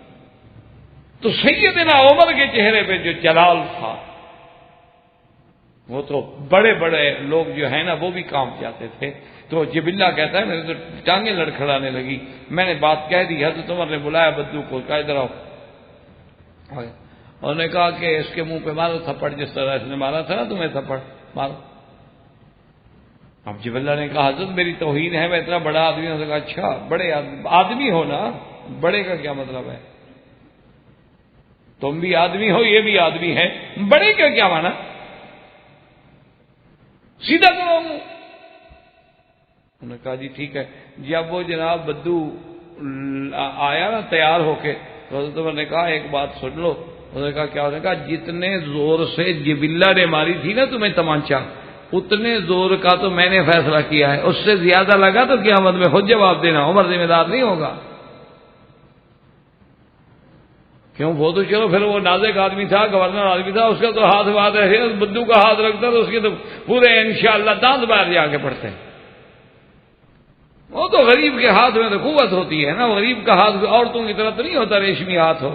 تو سیدنا عمر کے چہرے پہ جو جلال تھا، وہ تو بڑے بڑے لوگ جو ہیں نا وہ بھی کانپ جاتے تھے۔ تو جبلہ کہتا ہے میرے تو ٹانگیں لڑکھڑانے لگی، میں نے بات کہہ دی، حضرت عمر نے بلایا بدو کو، کہا ادھر آؤ، انہوں نے کہا کہ اس کے منہ پہ مارو تھپڑ، جس طرح اس نے مارا تھا نا تمہیں تھپڑ مارو۔ اب جبلہ نے کہا حضرت میری توہین ہے، میں اتنا بڑا آدمی ہوں۔ کہا اچھا بڑے آدمی ہو نا، بڑے کا کیا مطلب ہے؟ تم بھی آدمی ہو، یہ بھی آدمی ہے، بڑے کا کیا مانا؟ سیدھا کرو۔ انہوں نے کہا جی ٹھیک ہے۔ جب وہ جناب بدو آیا نا تیار ہو کے، تو حضرت عمر نے کہا ایک بات سن لو۔ انہوں نے کہا کیا؟ انہوں نے کہا جتنے زور سے جبلہ نے ماری تھی نا تمہیں تمانچہ، اتنے زور کا تو میں نے فیصلہ کیا ہے، اس سے زیادہ لگا تو قیامت میں خود جواب دینا، عمر ذمہ دار نہیں ہوگا۔ کیوں؟ وہ تو چلو پھر وہ نازک آدمی تھا، گورنر آدمی تھا، اس کا تو ہاتھ بات ہے، بدو کا ہاتھ رکھتا تو اس کے تو پورے انشاءاللہ دانت باہر جا کے پڑتے ہیں۔ وہ تو غریب کے ہاتھ میں تو قوت ہوتی ہے نا، غریب کا ہاتھ عورتوں کی طرح تو نہیں ہوتا ریشمی ہاتھ ہو۔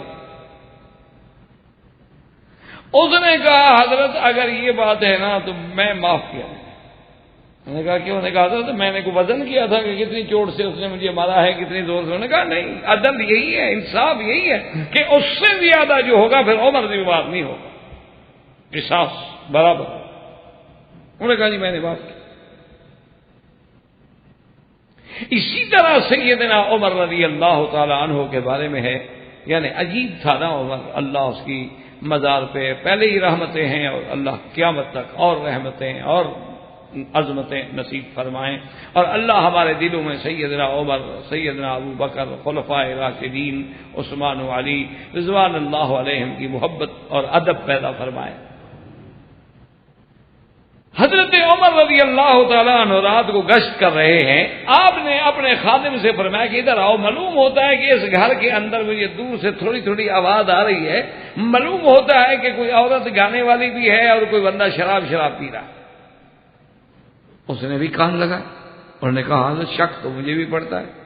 اس نے کہا حضرت اگر یہ بات ہے نا تو میں معاف کیا۔ انہوں نے کہا کیوں؟ انہوں نے کہا حضرت میں نے کوئی وزن کیا تھا کہ کتنی چوٹ سے اس نے مجھے مارا ہے، کتنی زور سے؟ انہوں نے کہا نہیں، عدل یہی ہے، انصاف یہی ہے کہ اس سے زیادہ جو ہوگا پھر عمر ذمہ دار نہیں ہوگا، قصاص برابر۔ انہوں نے کہا جی میں نے بات کی۔ اسی طرح سیدنا عمر رضی اللہ تعالی عنہ کے بارے میں ہے، یعنی عجیب تھا نا عمر، اللہ اس کی مزار پہ پہلے ہی رحمتیں ہیں، اور اللہ قیامت تک اور رحمتیں اور عظمتیں نصیب فرمائیں، اور اللہ ہمارے دلوں میں سیدنا عمر، سیدنا ابو بکر، خلفائے راشدین، عثمان و علی رضوان اللہ علیہم کی محبت اور ادب پیدا فرمائے۔ حضرت عمر رضی اللہ تعالیٰ عنہ رات کو گشت کر رہے ہیں، آپ نے اپنے خادم سے فرمایا کہ ادھر آؤ، معلوم ہوتا ہے کہ اس گھر کے اندر مجھے دور سے تھوڑی تھوڑی آواز آ رہی ہے، معلوم ہوتا ہے کہ کوئی عورت گانے والی بھی ہے اور کوئی بندہ شراب پی رہا۔ اس نے بھی کان لگا، انہوں نے کہا حضرت شک تو مجھے بھی پڑتا ہے۔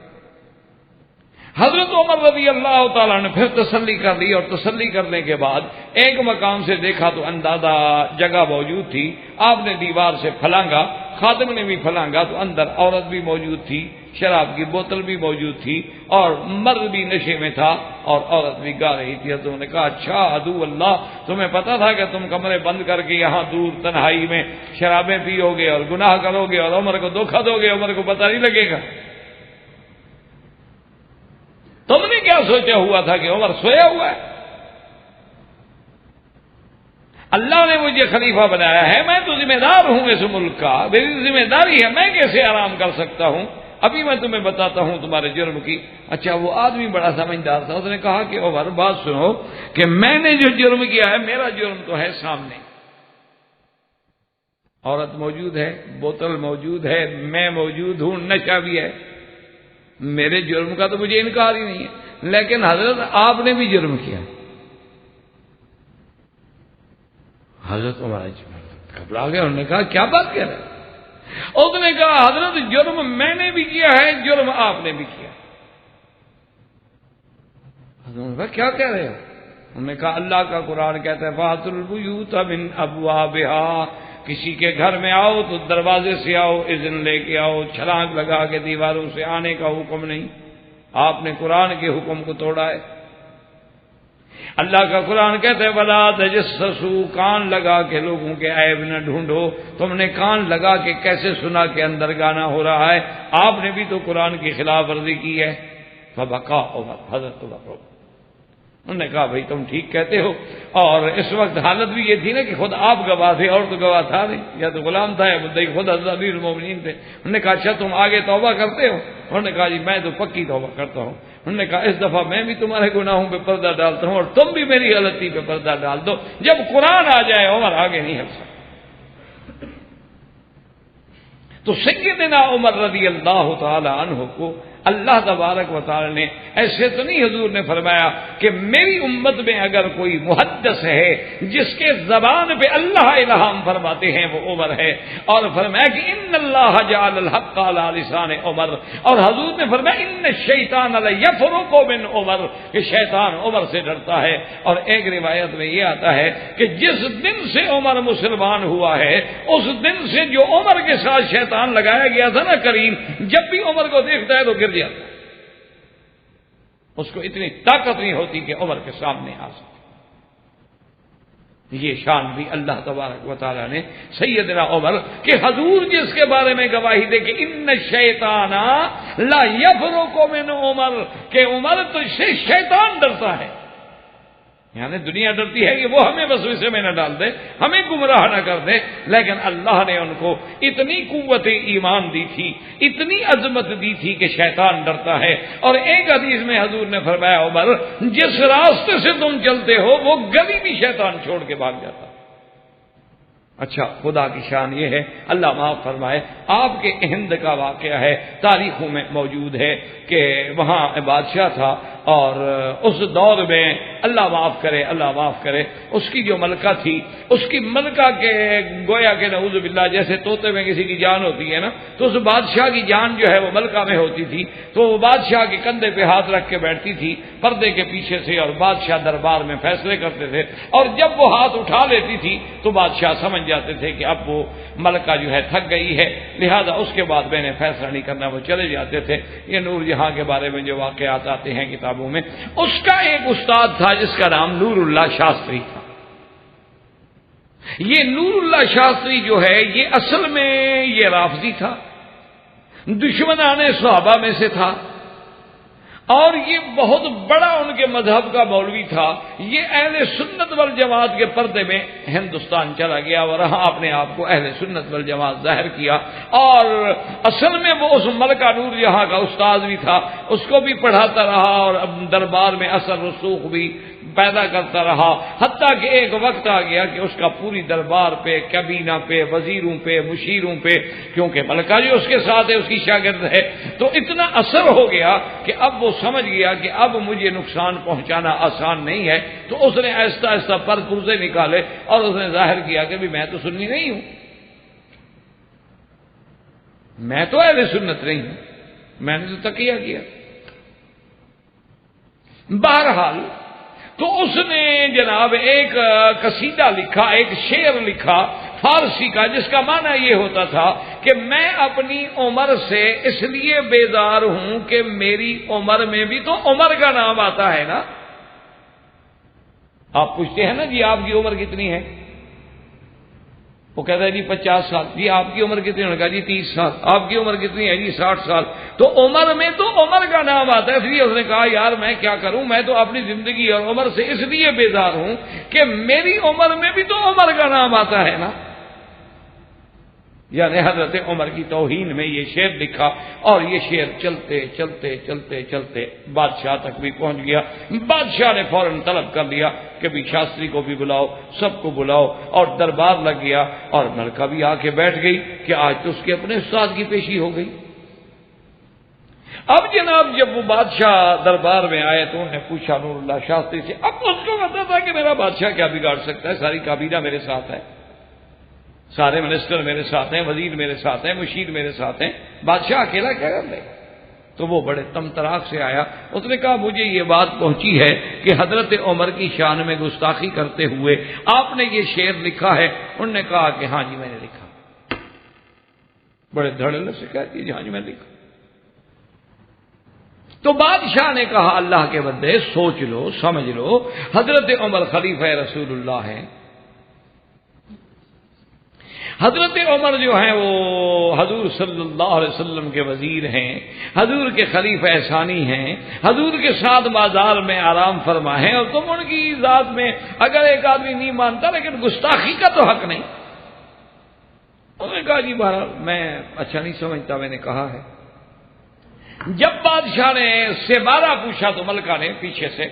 حضرت عمر رضی اللہ تعالیٰ نے پھر تسلی کر لی، اور تسلی کرنے کے بعد ایک مقام سے دیکھا تو اندازہ جگہ موجود تھی، آپ نے دیوار سے پھلانگا، خادم نے بھی پھلانگا تو اندر عورت بھی موجود تھی، شراب کی بوتل بھی موجود تھی، اور مرد بھی نشے میں تھا، اور عورت بھی گا رہی تھی۔ تو انہوں نے کہا اچھا عدو اللہ، تمہیں پتا تھا کہ تم کمرے بند کر کے یہاں دور تنہائی میں شرابیں پیو گے اور گناہ کرو گے اور عمر کو دھوکہ دو گے، عمر کو پتہ نہیں لگے گا؟ تم نے کیا سوچا ہوا تھا کہ عمر سویا ہوا ہے؟ اللہ نے مجھے خلیفہ بنایا ہے، میں تو ذمہ دار ہوں اس ملک کا، میری ذمہ داری ہے، میں کیسے آرام کر سکتا ہوں؟ ابھی میں تمہیں بتاتا ہوں تمہارے جرم کی۔ اچھا وہ آدمی بڑا سمجھدار تھا، اس نے کہا کہ عمر بات سنو کہ میں نے جو جرم کیا ہے، میرا جرم تو ہے سامنے، عورت موجود ہے، بوتل موجود ہے، میں موجود ہوں، نشہ بھی ہے، میرے جرم کا تو مجھے انکار ہی نہیں ہے، لیکن حضرت آپ نے بھی جرم کیا۔ حضرت عمر گھبرا گیا، انہوں نے کہا کیا بات کہہ رہے ہیں؟ اس نے کہا حضرت جرم میں نے بھی کیا ہے، جرم آپ نے بھی کیا۔ حضرت نے کہا کیا کہہ رہے ہو؟ انہوں نے کہا اللہ کا قرآن کہتا ہے فَأْتُوا الْبُيُوتَ مِنْ أَبْوَابِهَا، کسی کے گھر میں آؤ تو دروازے سے آؤ، اذن لے کے آؤ، چھلانگ لگا کے دیواروں سے آنے کا حکم نہیں۔ آپ نے قرآن کے حکم کو توڑا ہے۔ اللہ کا قرآن کہتا ہے وَلَا تَجَسَّسُوا، کان لگا کے لوگوں کے عیب نہ ڈھونڈو۔ تم نے کان لگا کے کیسے سنا کہ اندر گانا ہو رہا ہے؟ آپ نے بھی تو قرآن کی خلاف ورزی کی ہے۔ فبکا عمر، حضرت عمر، انہوں نے کہا بھائی تم ٹھیک کہتے ہو، اور اس وقت حالت بھی یہ تھی نا کہ خود آپ گواہ تھے، اور تو گواہ تھا نہیں، یا تو غلام تھا یا مدعی خود حضرت امیر المومنین تھے۔ انہوں نے کہا اچھا تم آگے توبہ کرتے ہو؟ انہوں نے کہا جی میں تو پکی توبہ کرتا ہوں۔ انہوں نے کہا اس دفعہ میں بھی تمہارے گناہوں پہ پردہ ڈالتا ہوں، اور تم بھی میری غلطی پہ پردہ ڈال دو، جب قرآن آ جائے عمر آگے نہیں ہٹ سکتا۔ تو سیدنا عمر رضی اللہ تعالی عنہ کو اللہ تبارک و تعالی نے ایسے تو نہیں حضور نے فرمایا کہ میری امت میں اگر کوئی محدث ہے جس کے زبان پہ اللہ الہام فرماتے ہیں وہ عمر ہے، اور فرمایا کہ ان اللہ جعل الحق علی لسان عمر، اور حضور نے فرمایا ان الشیطان لیفرق من عمر، کہ شیطان عمر سے ڈرتا ہے۔ اور ایک روایت میں یہ آتا ہے کہ جس دن سے عمر مسلمان ہوا ہے اس دن سے جو عمر کے ساتھ شیطان لگایا گیا تھا نا کریم، جب بھی عمر کو دیکھتا ہے تو گر جاتا ہے، اس کو اتنی طاقت نہیں ہوتی کہ عمر کے سامنے آ سکے۔ یہ شان بھی اللہ تبارک و تعالی نے سیدنا عمر کہ حضور جس کے بارے میں گواہی دے کہ ان الشیطان لا یفرق من عمر، کہ عمر تو سے شیطان ڈرتا ہے، یعنی دنیا ڈرتی ہے کہ وہ ہمیں وسوسے میں نہ ڈال دے، ہمیں گمراہ نہ کر دے، لیکن اللہ نے ان کو اتنی قوت ایمان دی تھی، اتنی عظمت دی تھی کہ شیطان ڈرتا ہے۔ اور ایک حدیث میں حضور نے فرمایا عمر جس راستے سے تم چلتے ہو وہ گلی بھی شیطان چھوڑ کے بھاگ جاتا۔ اچھا، خدا کی شان یہ ہے، اللہ معاف فرمائے، آپ کے ہند کا واقعہ ہے، تاریخوں میں موجود ہے کہ وہاں بادشاہ تھا، اور اس دور میں اللہ معاف کرے اس کی جو ملکہ تھی، اس کی ملکہ کے گویا کہ نعوذ باللہ جیسے طوطے میں کسی کی جان ہوتی ہے نا، تو اس بادشاہ کی جان جو ہے وہ ملکہ میں ہوتی تھی، تو وہ بادشاہ کے کندھے پہ ہاتھ رکھ کے بیٹھتی تھی پردے کے پیچھے سے، اور بادشاہ دربار میں فیصلے کرتے تھے، اور جب وہ ہاتھ اٹھا لیتی تھی تو بادشاہ سمجھ جاتے تھے کہ اب وہ ملکہ جو ہے تھک گئی ہے، لہذا اس کے بعد میں نے فیصلہ نہیں کرنا، وہ چلے جاتے تھے۔ یہ نور جہاں کے بارے میں جو واقعات آتے ہیں کتابوں میں، اس کا ایک استاد تھا جس کا نام نور اللہ شاستری تھا۔ یہ نور اللہ شاستری جو ہے یہ اصل میں یہ رافضی تھا، دشمنان صحابہ میں سے تھا، اور یہ بہت بڑا ان کے مذہب کا مولوی تھا۔ یہ اہل سنت والجماعت کے پردے میں ہندوستان چلا گیا اور وہاں اپنے آپ کو اہل سنت والجماعت ظاہر کیا، اور اصل میں وہ اس ملکہ نور جہاں کا استاد بھی تھا، اس کو بھی پڑھاتا رہا اور دربار میں اثر رسوخ بھی پیدا کرتا رہا، حتیٰ کہ ایک وقت آ گیا کہ اس کا پوری دربار پہ، کابینہ پہ، وزیروں پہ، مشیروں پہ، کیونکہ ملکہ جو اس کے ساتھ ہے اس کی شاگرد ہے، تو اتنا اثر ہو گیا کہ اب وہ سمجھ گیا کہ اب مجھے نقصان پہنچانا آسان نہیں ہے، تو اس نے آہستہ آہستہ پر پرزے نکالے اور اس نے ظاہر کیا کہ بھی میں تو سنی نہیں ہوں، میں تو اہل سنت نہیں ہوں، میں نے تو تقیہ کیا۔ بہرحال تو اس نے جناب ایک قصیدہ لکھا، ایک شعر لکھا فارسی کا، جس کا معنی یہ ہوتا تھا کہ میں اپنی عمر سے اس لیے بیزار ہوں کہ میری عمر میں بھی تو عمر کا نام آتا ہے نا۔ آپ پوچھتے ہیں نا جی آپ کی عمر کتنی ہے، وہ کہتا ہے جی 50 سال، جی آپ کی عمر کتنی ہے، کہا جی 30 سال، آپ کی عمر کتنی ہے جی 60 سال، تو عمر میں تو عمر کا نام آتا ہے۔ اس لیے اس نے کہا یار میں کیا کروں، میں تو اپنی زندگی اور عمر سے اس لیے بیزار ہوں کہ میری عمر میں بھی تو عمر کا نام آتا ہے نا۔ یعنی حضرت عمر کی توہین میں یہ شعر لکھا، اور یہ شعر چلتے چلتے چلتے چلتے بادشاہ تک بھی پہنچ گیا۔ بادشاہ نے فوراً طلب کر لیا کہ بھی شاستری کو بھی بلاؤ، سب کو بلاؤ، اور دربار لگ گیا، اور ملکہ بھی آ کے بیٹھ گئی کہ آج تو اس کے اپنے استاد کی پیشی ہو گئی۔ اب جناب جب وہ بادشاہ دربار میں آئے تو انہوں نے پوچھا نور اللہ شاستری سے، اب اس کو پتا تھا کہ میرا بادشاہ کیا بگاڑ سکتا ہے، ساری کابینہ میرے ساتھ ہے، سارے منسٹر میرے ساتھ ہیں، وزیر میرے ساتھ ہیں، مشیر میرے ساتھ ہیں، بادشاہ اکیلا کیا کر لے گا؟ تو وہ بڑے تمطراق سے آیا، اس نے کہا مجھے یہ بات پہنچی ہے کہ حضرت عمر کی شان میں گستاخی کرتے ہوئے آپ نے یہ شعر لکھا ہے۔ انہوں نے کہا کہ ہاں جی میں نے لکھا، بڑے دھڑلے سے کہا کہ ہاں جی میں نے لکھا۔ تو بادشاہ نے کہا اللہ کے بندے سوچ لو، سمجھ لو، حضرت عمر خلیفہ رسول اللہ ہیں، حضرت عمر جو ہیں وہ حضور صلی اللہ علیہ وسلم کے وزیر ہیں، حضور کے خلیفہ ثانی ہیں، حضور کے ساتھ بازار میں آرام فرما ہیں، اور تم ان کی ذات میں اگر ایک آدمی نہیں مانتا لیکن گستاخی کا تو حق نہیں۔ انہوں نے کہا جی بہرحال میں اچھا نہیں سمجھتا، میں نے کہا ہے۔ جب بادشاہ نے سے بارہ پوچھا تو ملکہ نے پیچھے سے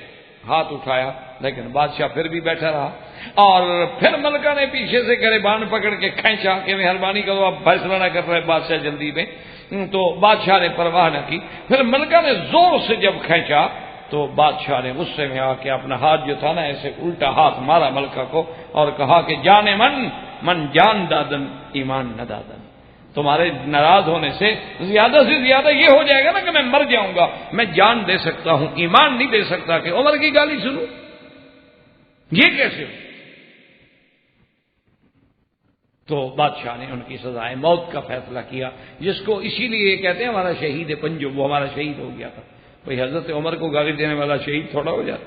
ہاتھ اٹھایا لیکن بادشاہ پھر بھی بیٹھا رہا، اور پھر ملکہ نے پیچھے سے گریبان پکڑ کے کھینچا کہ مہربانی کرو اب فیصلہ نہ کر رہے بادشاہ جلدی میں، تو بادشاہ نے پرواہ نہ کی۔ پھر ملکہ نے زور سے جب کھینچا تو بادشاہ نے غصے میں آ کے اپنا ہاتھ جو تھا نا ایسے الٹا ہاتھ مارا ملکہ کو اور کہا کہ جانے من جان دادن ایمان نہ دادن، تمہارے ناراض ہونے سے زیادہ یہ ہو جائے گا نا کہ میں مر جاؤں گا، میں جان دے سکتا ہوں ایمان نہیں دے سکتا کہ عمر کی گالی سنوں، یہ کیسے؟ تو بادشاہ نے ان کی سزائے موت کا فیصلہ کیا، جس کو اسی لیے کہتے ہیں ہمارا شہید پنجو، وہ ہمارا شہید ہو گیا تھا۔ بھئی حضرت عمر کو گالی دینے والا شہید تھوڑا ہو جاتا،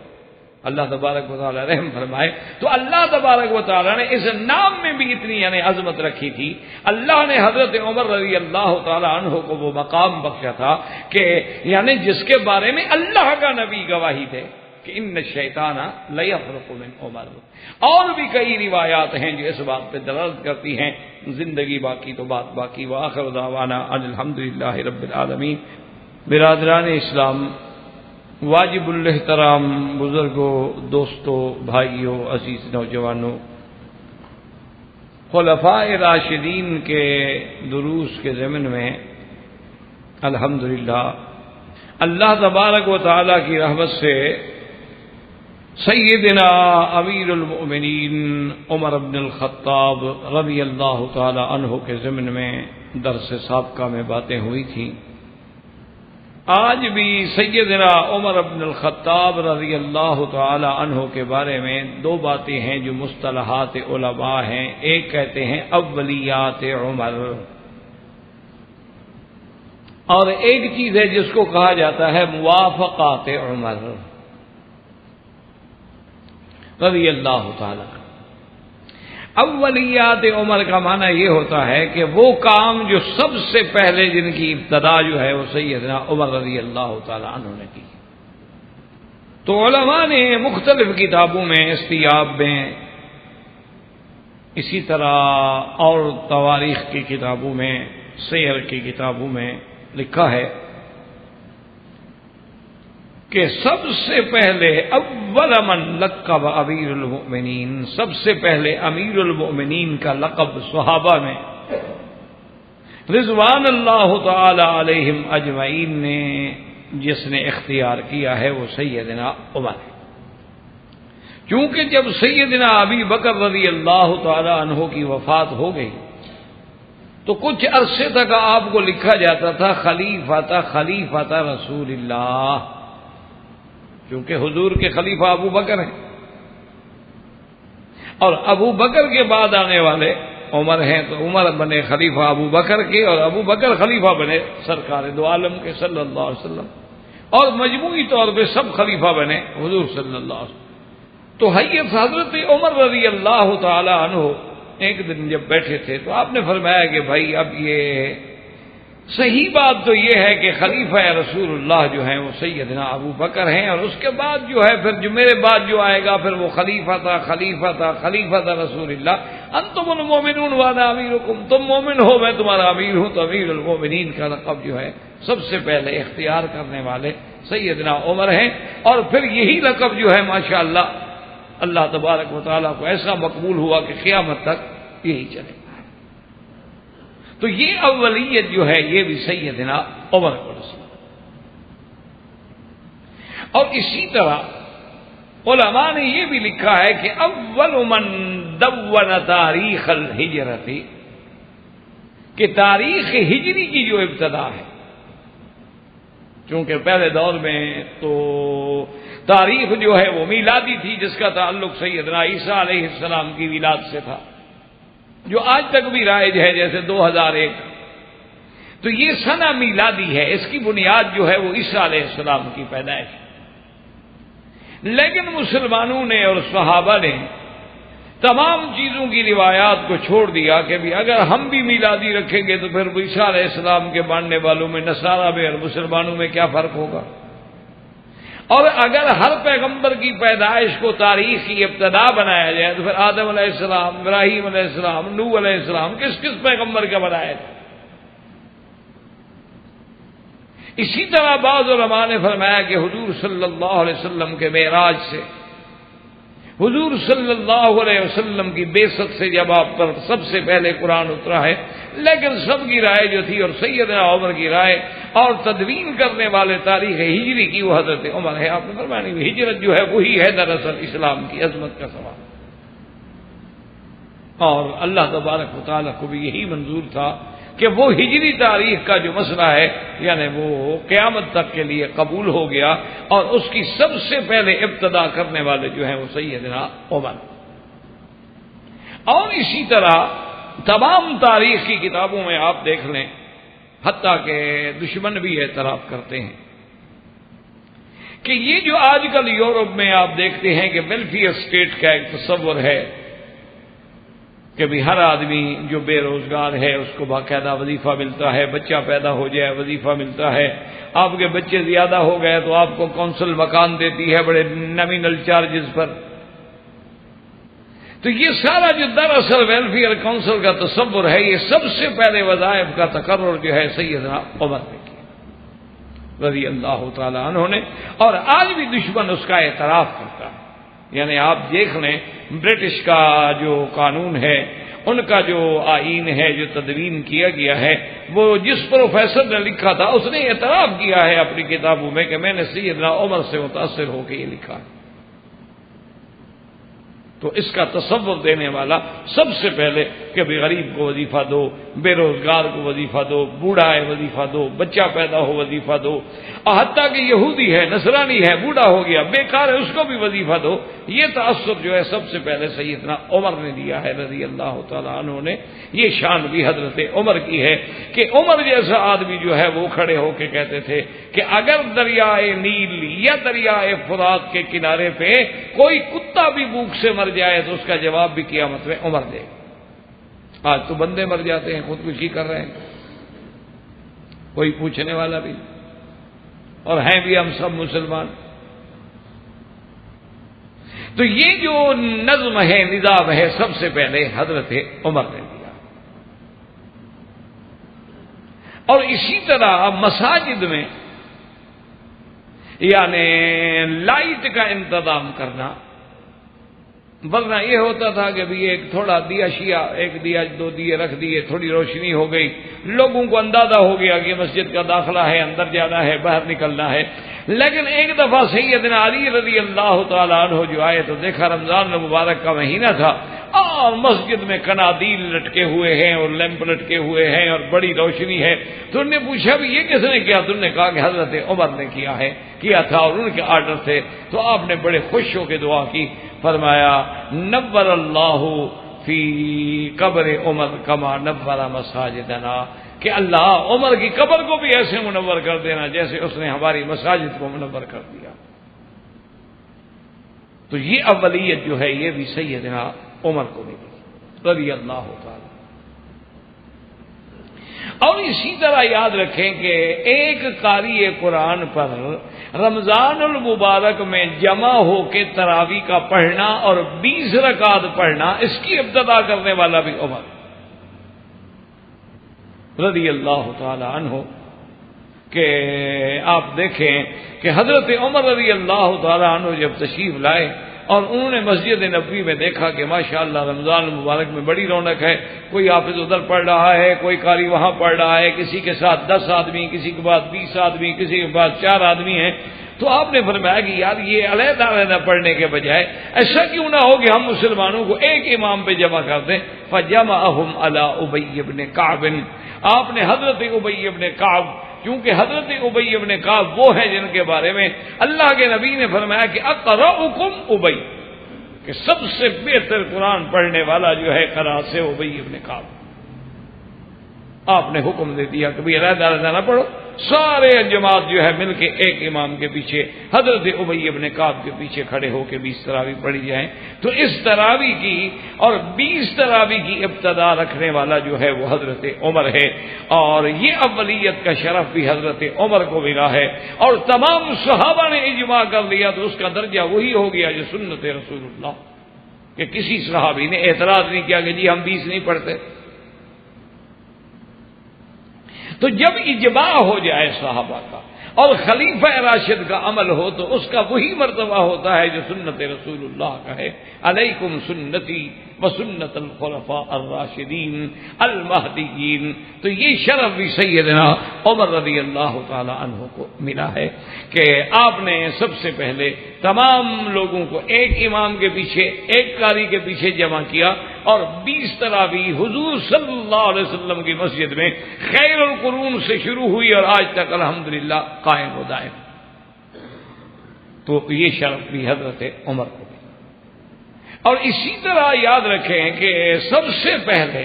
اللہ تبارک و تعالیٰ رحم فرمائے۔ تو اللہ تبارک و تعالیٰ نے اس نام میں بھی اتنی یعنی عظمت رکھی تھی، اللہ نے حضرت عمر رضی اللہ تعالیٰ عنہ کو وہ مقام بخشا تھا کہ یعنی جس کے بارے میں اللہ کا نبی گواہی دے کہ ان الشیطان لیفرق من عمر۔ اور بھی کئی روایات ہیں جو اس بات پہ دلالت کرتی ہیں، زندگی باقی تو بات باقی۔ وآخر دعوانا ان الحمدللہ رب العالمین۔ برادران اسلام، واجب الاحترام بزرگوں، دوستوں، بھائیوں، عزیز نوجوانوں، خلفاء راشدین کے دروس کے ضمن میں الحمدللہ اللہ تبارک و تعالیٰ کی رحمت سے سیدنا امیر المؤمنین عمر بن الخطاب رضی اللہ تعالی عنہ کے ضمن میں درس سابقہ میں باتیں ہوئی تھیں۔ آج بھی سیدنا عمر بن الخطاب رضی اللہ تعالی عنہ کے بارے میں دو باتیں ہیں جو مصطلحات علماء ہیں۔ ایک کہتے ہیں اولیات عمر، اور ایک چیز ہے جس کو کہا جاتا ہے موافقات عمر رضی اللہ تعالی۔ اولیات عمر کا معنی یہ ہوتا ہے کہ وہ کام جو سب سے پہلے جن کی ابتدا جو ہے وہ سیدنا عمر رضی اللہ تعالی عنہ نے کی۔ تو علماء نے مختلف کتابوں میں، استیاب میں، اسی طرح اور تواریخ کی کتابوں میں، سیر کی کتابوں میں لکھا ہے کہ سب سے پہلے اول من لقب امیر المؤمنین، سب سے پہلے امیر المؤمنین کا لقب صحابہ میں رضوان اللہ تعالی علیہم اجمعین نے جس نے اختیار کیا ہے وہ سیدنا عمر ہے۔ چونکہ جب سیدنا ابی بکر رضی اللہ تعالی عنہ کی وفات ہو گئی تو کچھ عرصے تک آپ کو لکھا جاتا تھا خلیفۃ رسول اللہ، کیونکہ حضور کے خلیفہ ابو بکر ہیں، اور ابو بکر کے بعد آنے والے عمر ہیں، تو عمر بنے خلیفہ ابو بکر کے، اور ابو بکر خلیفہ بنے سرکار دو عالم کے صلی اللہ علیہ وسلم، اور مجموعی طور پہ سب خلیفہ بنے حضور صلی اللہ علیہ وسلم۔ تو حضرت عمر رضی اللہ تعالی عنہ ایک دن جب بیٹھے تھے تو آپ نے فرمایا کہ بھائی اب یہ صحیح بات تو یہ ہے کہ خلیفہ رسول اللہ جو ہیں وہ سیدنا ابو بکر ہیں، اور اس کے بعد جو ہے پھر جو میرے بعد جو آئے گا پھر وہ خلیفہ تھا رسول اللہ، انتم المؤمنون وانا امیرکم، تم مومن ہو میں تمہارا امیر ہوں۔ تو امیر المؤمنین کا لقب جو ہے سب سے پہلے اختیار کرنے والے سیدنا عمر ہیں، اور پھر یہی لقب جو ہے ماشاءاللہ اللہ تبارک و تعالیٰ کو ایسا مقبول ہوا کہ قیامت تک یہی چلے۔ تو یہ اولیت جو ہے یہ بھی سیدنا عمر کو نصیب۔ اور اسی طرح علماء نے یہ بھی لکھا ہے کہ اول من دون تاریخ الہجرت، کہ تاریخ ہجری کی جو ابتدا ہے، چونکہ پہلے دور میں تو تاریخ جو ہے وہ میلادی تھی جس کا تعلق سیدنا عیسیٰ علیہ السلام کی ولادت سے تھا، جو آج تک بھی رائج ہے، جیسے 2001۔ تو یہ سنہ میلادی ہے، اس کی بنیاد جو ہے وہ عیسیٰ علیہ السلام کی پیدائش۔ لیکن مسلمانوں نے اور صحابہ نے تمام چیزوں کی روایات کو چھوڑ دیا کہ بھی اگر ہم بھی میلادی رکھیں گے تو پھر عیسیٰ علیہ السلام کے ماننے والوں میں، نصارہ میں اور مسلمانوں میں کیا فرق ہوگا؟ اور اگر ہر پیغمبر کی پیدائش کو تاریخ کی ابتدا بنایا جائے تو پھر آدم علیہ السلام، ابراہیم علیہ السلام، نوح علیہ السلام کس پیغمبر کا بنایا تھا؟ اسی طرح بعض علماء نے فرمایا کہ حضور صلی اللہ علیہ وسلم کے معراج سے حضور صلی اللہ علیہ وسلم کی بعثت سے جب آپ پر سب سے پہلے قرآن اترا ہے، لیکن سب کی رائے جو تھی اور سیدنا عمر کی رائے اور تدوین کرنے والے تاریخ ہجری کی وہ حضرت عمر ہے۔ آپ نے فرمایا ہجرت جو ہے وہی ہے دراصل اسلام کی عظمت کا سوال، اور اللہ تبارک و تعالیٰ کو بھی یہی منظور تھا کہ وہ ہجری تاریخ کا جو مسئلہ ہے یعنی وہ قیامت تک کے لیے قبول ہو گیا، اور اس کی سب سے پہلے ابتدا کرنے والے جو ہیں وہ سیدنا عمر۔ اور اسی طرح تمام تاریخ کی کتابوں میں آپ دیکھ لیں، حتیٰ کہ دشمن بھی اعتراف کرتے ہیں کہ یہ جو آج کل یورپ میں آپ دیکھتے ہیں کہ ویلفیئر اسٹیٹ کا ایک تصور ہے کہ بھی ہر آدمی جو بے روزگار ہے اس کو باقاعدہ وظیفہ ملتا ہے، بچہ پیدا ہو جائے وظیفہ ملتا ہے، آپ کے بچے زیادہ ہو گئے تو آپ کو کونسل مکان دیتی ہے بڑے نامینل چارجز پر۔ تو یہ سارا جو دراصل ویلفیئر کونسل کا تصور ہے، یہ سب سے پہلے وظائف کا تقرر جو ہے سیدنا عمر نے کیا رضی اللہ تعالی عنہ نے، اور آج بھی دشمن اس کا اعتراف کرتا ہے۔ یعنی آپ دیکھ لیں برٹش کا جو قانون ہے، ان کا جو آئین ہے جو تدوین کیا گیا ہے، وہ جس پروفیسر نے لکھا تھا اس نے اعتراف کیا ہے اپنی کتابوں میں کہ میں نے سیدنا عمر سے متاثر ہو کے یہ لکھا ہے۔ تو اس کا تصور دینے والا سب سے پہلے کہ بھی غریب کو وظیفہ دو، بے روزگار کو وظیفہ دو، بوڑھا ہے وظیفہ دو، بچہ پیدا ہو وظیفہ دو، اور حتیٰ کہ یہودی ہے، نصرانی ہے، بوڑھا ہو گیا، بیکار ہے، اس کو بھی وظیفہ دو۔ یہ تأثر جو ہے سب سے پہلے سیدنا عمر نے دیا ہے رضی اللہ تعالیٰ عنہ نے۔ یہ شان بھی حضرت عمر کی ہے کہ عمر جیسا آدمی جو ہے وہ کھڑے ہو کے کہتے تھے کہ اگر دریائے نیل یا دریائے فرات کے کنارے پہ کوئی کتا بھی بھوک سے مر جائے تو اس کا جواب بھی قیامت میں عمر دے گا۔ آج تو بندے مر جاتے ہیں، خودکشی کر رہے ہیں، کوئی پوچھنے والا بھی، اور ہیں بھی ہم سب مسلمان۔ تو یہ جو نظم ہے، نظام ہے، سب سے پہلے حضرت عمر نے دیا۔ اور اسی طرح مساجد میں یعنی لائٹ کا انتظام کرنا، ورنہ یہ ہوتا تھا کہ بھی ایک تھوڑا دیا شیعہ، ایک دیا دو دیے رکھ دیے، تھوڑی روشنی ہو گئی، لوگوں کو اندازہ ہو گیا کہ مسجد کا داخلہ ہے، اندر جانا ہے، باہر نکلنا ہے۔ لیکن ایک دفعہ سیدنا علی رضی اللہ تعالیٰ عنہ جو آئے تو دیکھا رمضان المبارک کا مہینہ تھا اور مسجد میں قنادیل لٹکے ہوئے ہیں اور لیمپ لٹکے ہوئے ہیں اور بڑی روشنی ہے۔ تو انہوں نے پوچھا بھی یہ کس نے کیا؟ تو انہوں نے کہا کہ حضرت عمر نے کیا تھا اور ان کے آرڈر تھے۔ تو آپ نے بڑے خوش ہو کے دعا کی، فرمایا نور اللہ فی قبر عمر کما نور مساجدنا، کہ اللہ عمر کی قبر کو بھی ایسے منور کر دینا جیسے اس نے ہماری مساجد کو منور کر دیا۔ تو یہ اولیت جو ہے یہ بھی سیدنا عمر کو ملی رضی اللہ تعالی۔ اور اسی طرح یاد رکھیں کہ ایک قاری قرآن پر رمضان المبارک میں جمع ہو کے تراویح کا پڑھنا اور 20 رکعت پڑھنا، اس کی ابتدا کرنے والا بھی عمر رضی اللہ تعالی عنہ۔ کہ آپ دیکھیں کہ حضرت عمر رضی اللہ تعالی عنہ جب تشریف لائے اور انہوں نے مسجد نبوی میں دیکھا کہ ماشاءاللہ رمضان المبارک میں بڑی رونق ہے، کوئی حافظ ادھر پڑھ رہا ہے، کوئی قاری وہاں پڑھ رہا ہے، کسی کے ساتھ 10 آدمی، کسی کے بعد 20 آدمی، کسی کے بعد 4 آدمی ہیں۔ تو آپ نے فرمایا کہ یار یہ علیحدہ علیحدہ پڑھنے کے بجائے ایسا کیوں نہ ہو کہ ہم مسلمانوں کو ایک امام پہ جمع کر دیں۔ فجمعہم علی ابی بن کعب، آپ نے حضرت ابی بن کعب، کیونکہ حضرت ابی بن کعب وہ ہیں جن کے بارے میں اللہ کے نبی نے فرمایا کہ اقرؤکم ابی، کہ سب سے بہتر قرآن پڑھنے والا جو ہے قرأت سے ابی بن کعب۔ آپ نے حکم دے دیا کہ بھی علیحدہ علیحدہ نہ پڑھو، سارے جماعت جو ہے مل کے ایک امام کے پیچھے حضرت ابی بن کعب کے پیچھے کھڑے ہو کے 20 تراویح پڑھی جائیں۔ تو اس تراویح کی اور 20 تراویح کی ابتدا رکھنے والا جو ہے وہ حضرت عمر ہے، اور یہ اولیت کا شرف بھی حضرت عمر کو ملا ہے، اور تمام صحابہ نے اجماع کر لیا تو اس کا درجہ وہی ہو گیا جو سنت رسول اللہ، کہ کسی صحابی نے اعتراض نہیں کیا کہ جی ہم 20 نہیں پڑھتے۔ تو جب اجماع ہو جائے صحابہ کا اور خلیفہ راشد کا عمل ہو تو اس کا وہی مرتبہ ہوتا ہے جو سنت رسول اللہ کا ہے، علیکم سنتی وسنت الخلفاء الراشدین المہدیین۔ تو یہ شرف بھی سیدنا عمر رضی اللہ تعالی عنہ کو ملا ہے کہ آپ نے سب سے پہلے تمام لوگوں کو ایک امام کے پیچھے، ایک قاری کے پیچھے جمع کیا، اور 20 تراویح حضور صلی اللہ علیہ وسلم کی مسجد میں خیر القرون سے شروع ہوئی اور آج تک الحمدللہ قائم و دائم۔ تو یہ شرف بھی حضرت عمر کو بھی۔ اور اسی طرح یاد رکھیں کہ سب سے پہلے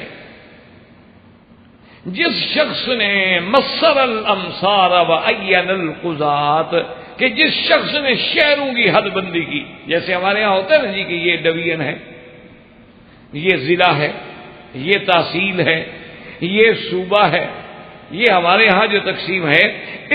جس شخص نے مصر الامصار وعین القضات، کہ جس شخص نے شہروں کی حد بندی کی، جیسے ہمارے یہاں ہوتا ہے نا جی کہ یہ ڈویژن ہے، یہ ضلع ہے، یہ تحصیل ہے، یہ صوبہ ہے، یہ ہمارے ہاں جو تقسیم ہے،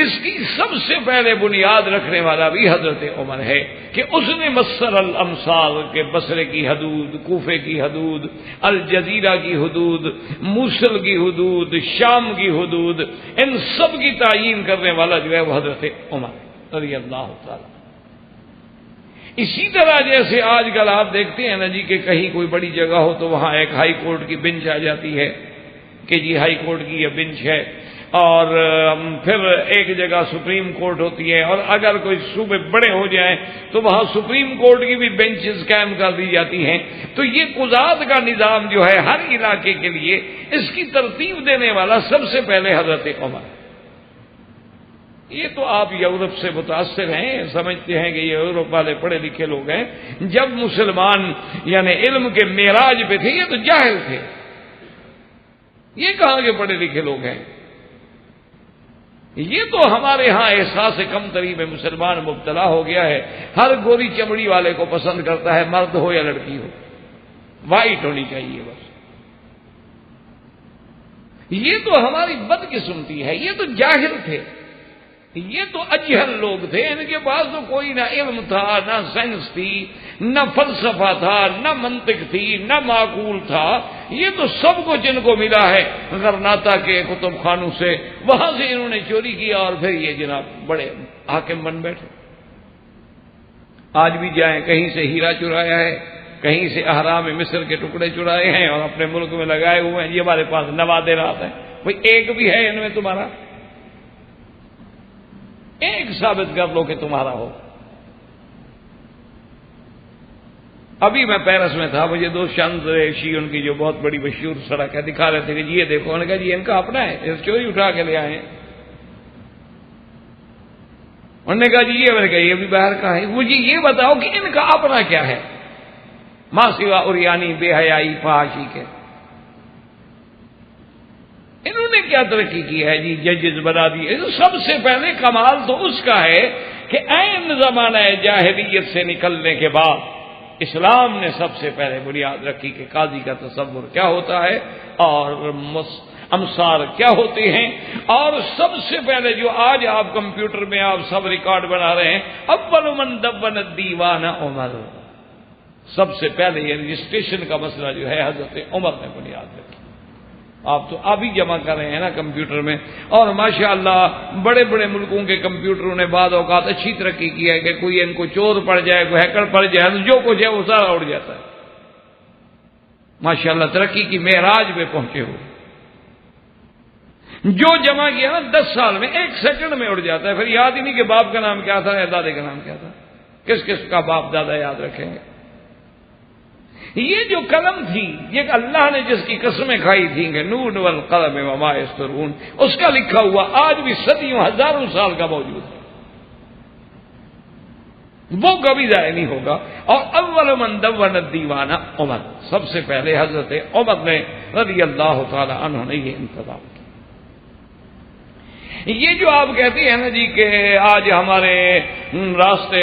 اس کی سب سے پہلے بنیاد رکھنے والا بھی حضرت عمر ہے کہ اس نے مصر الامصار کے بصرے کی حدود، کوفے کی حدود، الجزیرہ کی حدود، موصل کی حدود، شام کی حدود، ان سب کی تعیین کرنے والا جو ہے وہ حضرت عمر رضی اللہ تعالی۔ اسی طرح جیسے آج کل آپ دیکھتے ہیں نا جی کہ کہیں کوئی بڑی جگہ ہو تو وہاں ایک ہائی کورٹ کی بینچ آ جاتی ہے کہ جی ہائی کورٹ کی یہ بینچ ہے، اور پھر ایک جگہ سپریم کورٹ ہوتی ہے، اور اگر کوئی صوبے بڑے ہو جائیں تو وہاں سپریم کورٹ کی بھی بینچز قائم کر دی جاتی ہیں۔ تو یہ قضات کا نظام جو ہے ہر علاقے کے لیے، اس کی ترتیب دینے والا سب سے پہلے حضرت عمر۔ یہ تو آپ یورپ سے متاثر ہیں، سمجھتے ہیں کہ یہ یورپ والے پڑھے لکھے لوگ ہیں، جب مسلمان یعنی علم کے معراج پہ تھے یہ تو جاہل تھے، یہ کہاں کے پڑھے لکھے لوگ ہیں؟ یہ تو ہمارے ہاں احساس کمتری میں مسلمان مبتلا ہو گیا ہے، ہر گوری چمڑی والے کو پسند کرتا ہے، مرد ہو یا لڑکی ہو، وائٹ ہونی چاہیے بس۔ یہ تو ہماری بدقسمتی ہے، یہ تو جاہل تھے، یہ تو اجہل لوگ تھے، ان کے پاس تو کوئی نہ علم تھا، نہ سائنس تھی، نہ فلسفہ تھا، نہ منطق تھی، نہ معقول تھا۔ یہ تو سب کچھ ان کو ملا ہے غرناطہ کے کتب خانوں سے، وہاں سے انہوں نے چوری کیا اور پھر یہ جناب بڑے حاکم بن بیٹھے۔ آج بھی جائیں، کہیں سے ہیرا چرایا ہے، کہیں سے اہرام مصر کے ٹکڑے چرائے ہیں اور اپنے ملک میں لگائے ہوئے ہیں، یہ ہمارے پاس نوادرات ہیں، کوئی ایک بھی ہے ان میں تمہارا؟ ایک ثابت کر لو کہ تمہارا ہو۔ ابھی میں پیرس میں تھا، مجھے دو شانزلیزے ان کی جو بہت بڑی مشہور سڑک ہے دکھا رہے تھے کہ جی یہ دیکھو، انہوں نے کہا جی ان کا اپنا ہے، چوری اٹھا کے لے آئے ہیں۔ انہوں نے کہا جی یہ، میں نے کہا یہ بھی باہر کا ہے، مجھے یہ بتاؤ کہ ان کا اپنا کیا ہے ماں سوا اوریانی بے حیائی فحاشی کے؟ انہوں نے کیا ترقی کی ہے جی؟ ججز بنا دیے۔ سب سے پہلے کمال تو اس کا ہے کہ عین زمانہ جاہلیت سے نکلنے کے بعد اسلام نے سب سے پہلے بنیاد رکھی کہ قاضی کا تصور کیا ہوتا ہے اور امصار کیا ہوتے ہیں، اور سب سے پہلے جو آج آپ کمپیوٹر میں آپ سب ریکارڈ بنا رہے ہیں، اول من دون الدیوان عمر، سب سے پہلے یہ رجسٹریشن کا مسئلہ جو ہے حضرت عمر نے بنیاد رکھی۔ آپ تو ابھی جمع کر رہے ہیں نا کمپیوٹر میں، اور ماشاءاللہ بڑے بڑے ملکوں کے کمپیوٹروں نے بعض اوقات اچھی ترقی کی ہے کہ کوئی ان کو چور پڑ جائے، کوئی ہیکر پڑ جائے تو جو کچھ ہے وہ سارا اڑ جاتا ہے، ماشاءاللہ ترقی کی معراج پہ پہنچے ہوئے۔ جو جمع کیا نا 10 سال میں 1 سیکنڈ میں اڑ جاتا ہے، پھر یاد ہی نہیں کہ باپ کا نام کیا تھا یا دادے کا نام کیا تھا، کس کس کا باپ دادا یاد رکھیں گے؟ یہ جو قلم تھی، یہ اللہ نے جس کی قسمیں کھائی تھیں کہ نون والقلم وما یسطرون، اس کا لکھا ہوا آج بھی صدیوں ہزاروں سال کا موجود ہے، وہ کبھی ضائع نہیں ہوگا۔ اور اول من دون الدیوان عمر، سب سے پہلے حضرت عمر نے رضی اللہ تعالی عنہ نے یہ انتظام کیا۔ یہ جو آپ کہتے ہیں نا جی کہ آج ہمارے راستے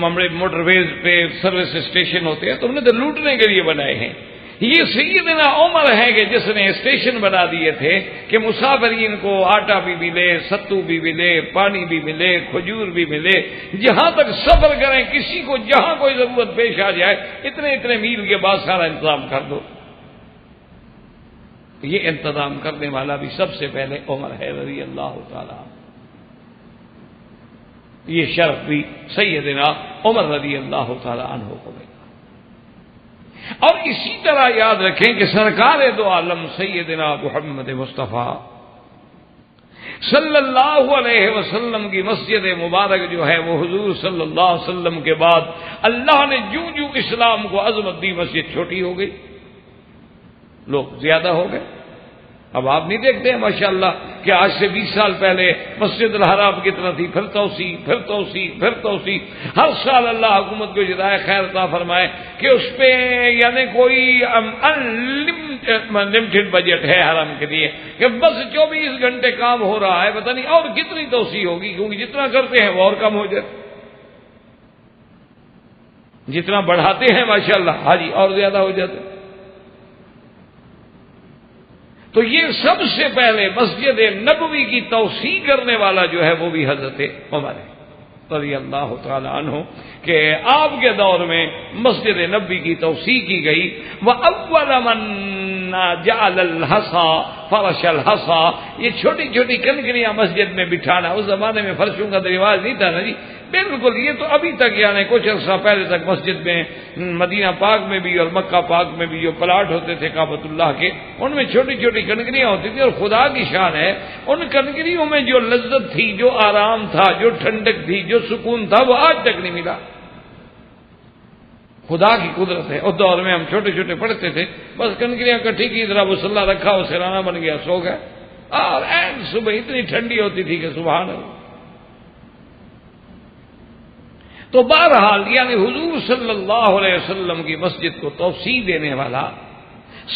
موٹر ویز پہ سروس اسٹیشن ہوتے ہیں تو ہم نے تو لوٹنے کے لیے بنائے ہیں، یہ سیدنا عمر ہے کہ جس نے اسٹیشن بنا دیے تھے کہ مسافرین کو آٹا بھی ملے، ستو بھی ملے، پانی بھی ملے، کھجور بھی ملے، جہاں تک سفر کریں کسی کو جہاں کوئی ضرورت پیش آ جائے اتنے میل کے بعد سارا انتظام کر دو۔ یہ انتظام کرنے والا بھی سب سے پہلے عمر ہے رضی اللہ تعالی۔ یہ شرف بھی سیدنا عمر رضی اللہ تعالی عنہ کو ملا۔ اور اسی طرح یاد رکھیں کہ سرکار دو عالم سیدنا محمد مصطفیٰ صلی اللہ علیہ وسلم کی مسجد مبارک جو ہے وہ حضور صلی اللہ علیہ وسلم کے بعد اللہ نے جوں جوں اسلام کو عظمت دی، مسجد چھوٹی ہو گئی، لوگ زیادہ ہو گئے۔ اب آپ نہیں دیکھتے ہیں ماشاءاللہ کہ آج سے 20 سال پہلے مسجد الحرام کتنا تھی، پھر توسیع، پھر توسیع، پھر توسیع۔ ہر سال اللہ حکومت کو جزائے خیر عطا فرمائے کہ اس پہ یعنی کوئی لمیٹڈ بجٹ ہے حرم کے لیے کہ بس 24 گھنٹے کام ہو رہا ہے، پتہ نہیں اور کتنی توسیع ہوگی، کیونکہ جتنا کرتے ہیں وہ اور کم ہو جاتے، جتنا بڑھاتے ہیں ماشاءاللہ حاجی اور زیادہ ہو جاتے۔ تو یہ سب سے پہلے مسجد نبوی کی توسیع کرنے والا جو ہے وہ بھی حضرت عمر ہے رضی اللہ تعالی عنہ، کہ آپ کے دور میں مسجد نبوی کی توسیع کی گئی۔ وَأَوَّلَ مَن جَعَلَ الْحَصَى فَرَشَ الْحَصَى، یہ چھوٹی چھوٹی کنکریاں مسجد میں بٹھانا، اس زمانے میں فرشوں کا رواج نہیں تھا نا جی، بالکل یہ تو ابھی تک یعنی کچھ عرصہ پہلے تک مسجد میں مدینہ پاک میں بھی اور مکہ پاک میں بھی جو پلاٹ ہوتے تھے کعبۃ اللہ کے، ان میں چھوٹی چھوٹی کنکریاں ہوتی تھیں، اور خدا کی شان ہے ان کنکریوں میں جو لذت تھی، جو آرام تھا، جو ٹھنڈک تھی، جو سکون تھا، وہ آج تک نہیں ملا۔ خدا کی قدرت ہے۔ اس دور میں ہم چھوٹے چھوٹے پڑھتے تھے، بس کنکریاں کٹھی کی طرح مصلی رکھا، وہ سرانہ بن گیا، سو گئے، اور این صبح اتنی ٹھنڈی ہوتی تھی کہ سبحان اللہ۔ تو بہرحال یعنی حضور صلی اللہ علیہ وسلم کی مسجد کو توسیع دینے والا،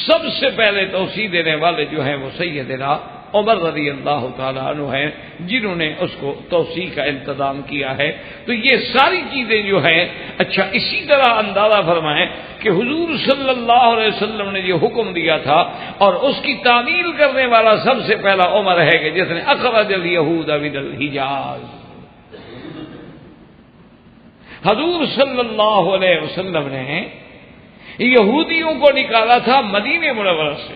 سب سے پہلے توسیع دینے والے جو ہیں وہ سیدنا عمر رضی اللہ تعالیٰ عنہ ہیں، جنہوں نے اس کو توسیع کا انتظام کیا ہے۔ تو یہ ساری چیزیں جو ہیں، اچھا اسی طرح اندازہ فرمائیں کہ حضور صلی اللہ علیہ وسلم نے جو حکم دیا تھا اور اس کی تعمیل کرنے والا سب سے پہلا عمر ہے کہ جس نے اخرج الیہود من الحجاز، حضور صلی اللہ علیہ وسلم نے یہودیوں کو نکالا تھا مدینہ منورہ سے،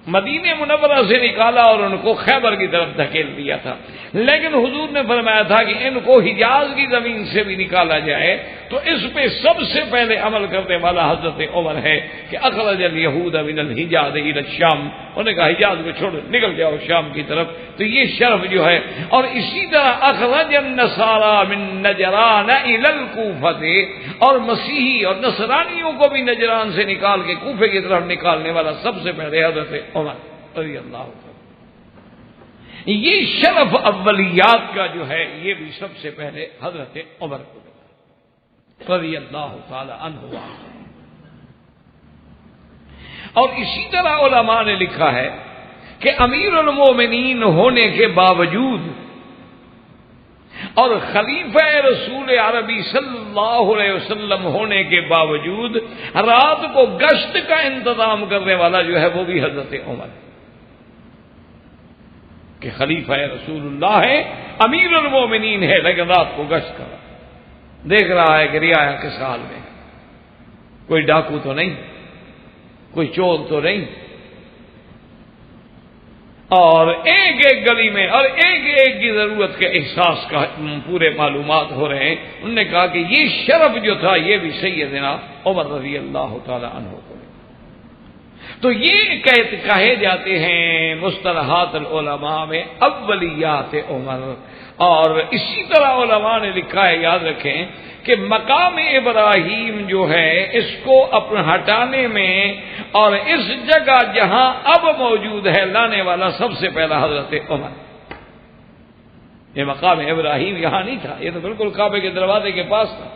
مدینہ منورہ سے نکالا اور ان کو خیبر کی طرف دھکیل دیا تھا، لیکن حضور نے فرمایا تھا کہ ان کو حجاز کی زمین سے بھی نکالا جائے، تو اس پہ سب سے پہلے عمل کرنے والا حضرت عمر ہے کہ اخرج الیہود من الحجاز الی الشام، انہوں نے کہا حجاز کو چھوڑو، نکل جاؤ شام کی طرف۔ تو یہ شرف جو ہے، اور اسی طرح اخرج النصارى من نجران الی الکوفہ، اور مسیحی اور نصرانیوں کو بھی نجران سے نکال کے کوفے کی طرف نکالنے والا سب سے پہلے حضرت عمر رضی اللہ عنہ۔ یہ شرف اولیات کا جو ہے یہ بھی سب سے پہلے حضرت عمر کو رضی اللہ تعالی عنہ۔ اور اسی طرح علماء نے لکھا ہے کہ امیر المومنین ہونے کے باوجود اور خلیفہ رسول عربی صلی اللہ علیہ وسلم ہونے کے باوجود رات کو گشت کا انتظام کرنے والا جو ہے وہ بھی حضرت عمر ہے، کہ خلیفہ رسول اللہ ہے، امیر المومنین ہے، لیکن رات کو گشت کر دیکھ رہا ہے کہ رعایا کس حال میں ہے، کوئی ڈاکو تو نہیں، کوئی چور تو نہیں، اور ایک ایک گلی میں اور ایک ایک کی ضرورت کے احساس کا پورے معلومات ہو رہے ہیں۔ انہوں نے کہا کہ یہ شرف جو تھا یہ بھی سیدنا عمر رضی اللہ تعالی عنہ کو۔ تو یہ کہے جاتے ہیں مصطلحات العلماء میں اولیات عمر۔ اور اسی طرح علماء نے لکھا ہے، یاد رکھیں کہ مقام ابراہیم جو ہے اس کو اپنے ہٹانے میں اور اس جگہ جہاں اب موجود ہے لانے والا سب سے پہلا حضرت عمر۔ یہ مقام ابراہیم یہاں نہیں تھا، یہ تو بالکل کعبے کے دروازے کے پاس تھا۔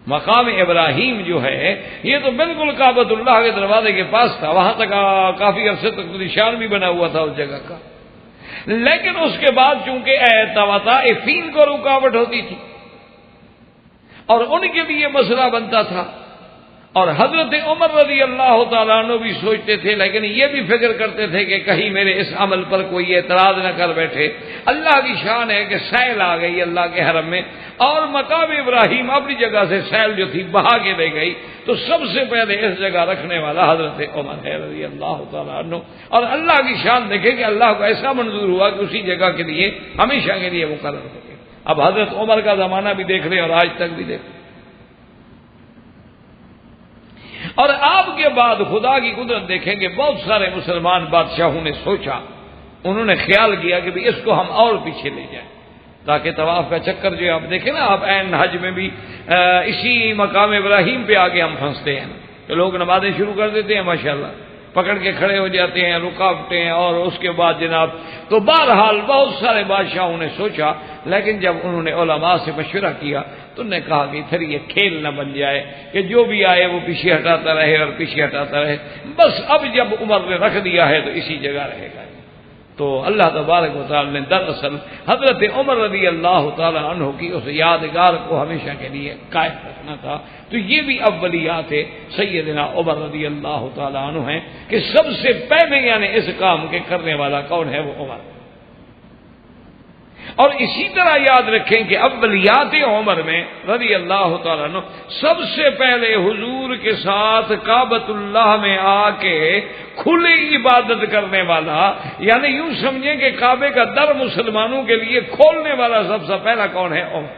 مقام ابراہیم جو ہے یہ تو بالکل کعبۃ اللہ کے دروازے کے پاس تھا، وہاں تک کافی عرصے تک نشان بھی بنا ہوا تھا اس جگہ کا، لیکن اس کے بعد چونکہ طوائفین کو رکاوٹ ہوتی تھی اور ان کے لیے مسئلہ بنتا تھا، اور حضرت عمر رضی اللہ تعالیٰ عنہ بھی سوچتے تھے، لیکن یہ بھی فکر کرتے تھے کہ کہیں میرے اس عمل پر کوئی اعتراض نہ کر بیٹھے۔ اللہ کی شان ہے کہ سیل آ گئی اللہ کے حرم میں، اور مقام ابراہیم اپنی جگہ سے سیل جو تھی بہا کے لے گئی، تو سب سے پہلے اس جگہ رکھنے والا حضرت عمر ہے رضی اللہ تعالیٰ عنہ۔ اور اللہ کی شان دیکھیں کہ اللہ کو ایسا منظور ہوا کہ اسی جگہ کے لیے ہمیشہ کے لیے مقرر ہو گئے۔ اب حضرت عمر کا زمانہ بھی دیکھ رہے اور آج تک بھی دیکھ رہے۔ اور آپ کے بعد خدا کی قدرت دیکھیں کہ بہت سارے مسلمان بادشاہوں نے سوچا، انہوں نے خیال کیا کہ اس کو ہم اور پیچھے لے جائیں، تاکہ طواف کا چکر جو آپ دیکھیں نا، آپ عین حج میں بھی اسی مقام ابراہیم پہ آگے ہم پھنستے ہیں کہ لوگ نمازیں شروع کر دیتے ہیں، ماشاءاللہ پکڑ کے کھڑے ہو جاتے ہیں، رکاوٹیں، اور اس کے بعد جناب تو بہرحال بہت سارے بادشاہوں نے سوچا، لیکن جب انہوں نے علماء سے مشورہ کیا تو انہوں نے کہا کہ پھر یہ کھیل نہ بن جائے کہ جو بھی آئے وہ پیچھے ہٹاتا رہے اور پیچھے ہٹاتا رہے، بس اب جب عمر نے رکھ دیا ہے تو اسی جگہ رہے گا۔ تو اللہ تبارک و تعالی نے دراصل حضرت عمر رضی اللہ تعالی عنہ کی اس یادگار کو ہمیشہ کے لیے قائم رکھنا تھا۔ تو یہ بھی اولیات سیدنا عمر رضی اللہ تعالی عنہ ہیں کہ سب سے پہلے یعنی اس کام کے کرنے والا کون ہے؟ وہ عمر۔ اور اسی طرح یاد رکھیں کہ اولیات عمر میں رضی اللہ تعالیٰ عنہ سب سے پہلے حضور کے ساتھ کعبۃ اللہ میں آ کے کھلی عبادت کرنے والا، یعنی یوں سمجھیں کہ کعبے کا در مسلمانوں کے لیے کھولنے والا سب سے پہلا کون ہے؟ عمر۔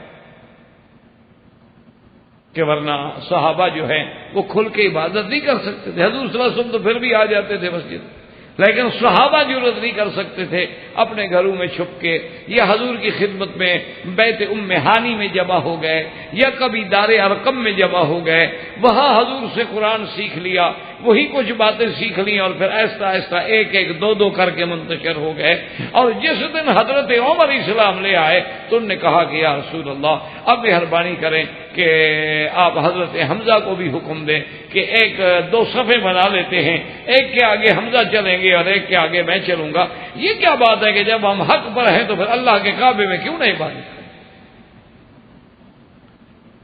کہ ورنہ صحابہ جو ہے وہ کھل کے عبادت نہیں کر سکتے تھے، حضور صلی اللہ علیہ وسلم تو پھر بھی آ جاتے تھے مسجد، لیکن صحابہ جرأت نہیں کر سکتے تھے اپنے گھروں میں چھپ کے، یا حضور کی خدمت میں بیت ام ہانی میں جمع ہو گئے، یا کبھی دار ارقم میں جمع ہو گئے، وہاں حضور سے قرآن سیکھ لیا، وہی کچھ باتیں سیکھ لی، اور پھر آہستہ آہستہ ایک ایک دو دو کر کے منتشر ہو گئے۔ اور جس دن حضرت عمر اسلام لے آئے تو انہوں نے کہا کہ یا رسول اللہ اب مہربانی کریں کہ آپ حضرت حمزہ کو بھی حکم دیں کہ ایک دو صفیں بنا لیتے ہیں، ایک کے آگے حمزہ چلیں گے اور ایک کے آگے میں چلوں گا۔ یہ کیا بات ہے کہ جب ہم حق پر ہیں تو پھر اللہ کے کعبے میں کیوں نہیں عبادت کریں؟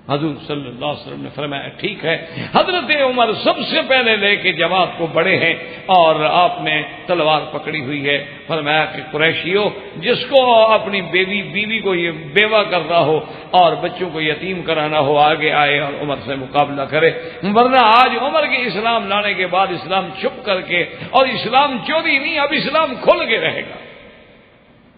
حضور صلی اللہ علیہ وسلم نے فرمایا ٹھیک ہے۔ حضرت عمر سب سے پہلے لے کے جماعت کو بڑے ہیں، اور آپ نے تلوار پکڑی ہوئی ہے۔ فرمایا کہ قریشیوں، جس کو اپنی بیوی کو یہ بیوہ کرنا ہو اور بچوں کو یتیم کرانا ہو، آگے آئے اور عمر سے مقابلہ کرے، ورنہ آج عمر کے اسلام لانے کے بعد اسلام چھپ کر کے، اور اسلام چوری نہیں، اب اسلام کھل کے رہے گا۔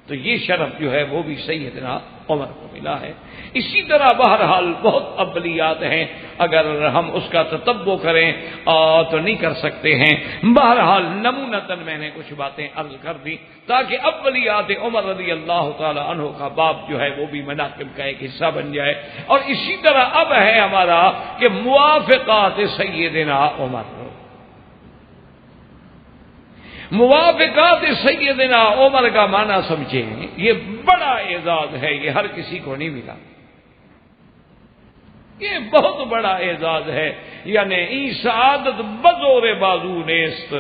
تو یہ شرف جو ہے وہ بھی سیدنا عمر کو ملا ہے۔ اسی طرح بہرحال بہت اولیات ہیں، اگر ہم اس کا تتبع کریں تو نہیں کر سکتے ہیں۔ بہرحال نمونتاً میں نے کچھ باتیں عرض کر دی تاکہ اولیات عمر رضی اللہ تعالی عنہ کا باب جو ہے وہ بھی مناقب کا ایک حصہ بن جائے۔ اور اسی طرح اب ہے ہمارا کہ موافقات سیدنا عمر۔ موافقات سیدنا عمر کا معنی سمجھیں، یہ بڑا اعزاز ہے، یہ ہر کسی کو نہیں ملا، یہ بہت بڑا اعزاز ہے۔ یعنی ای سعادت بزور بازو نیست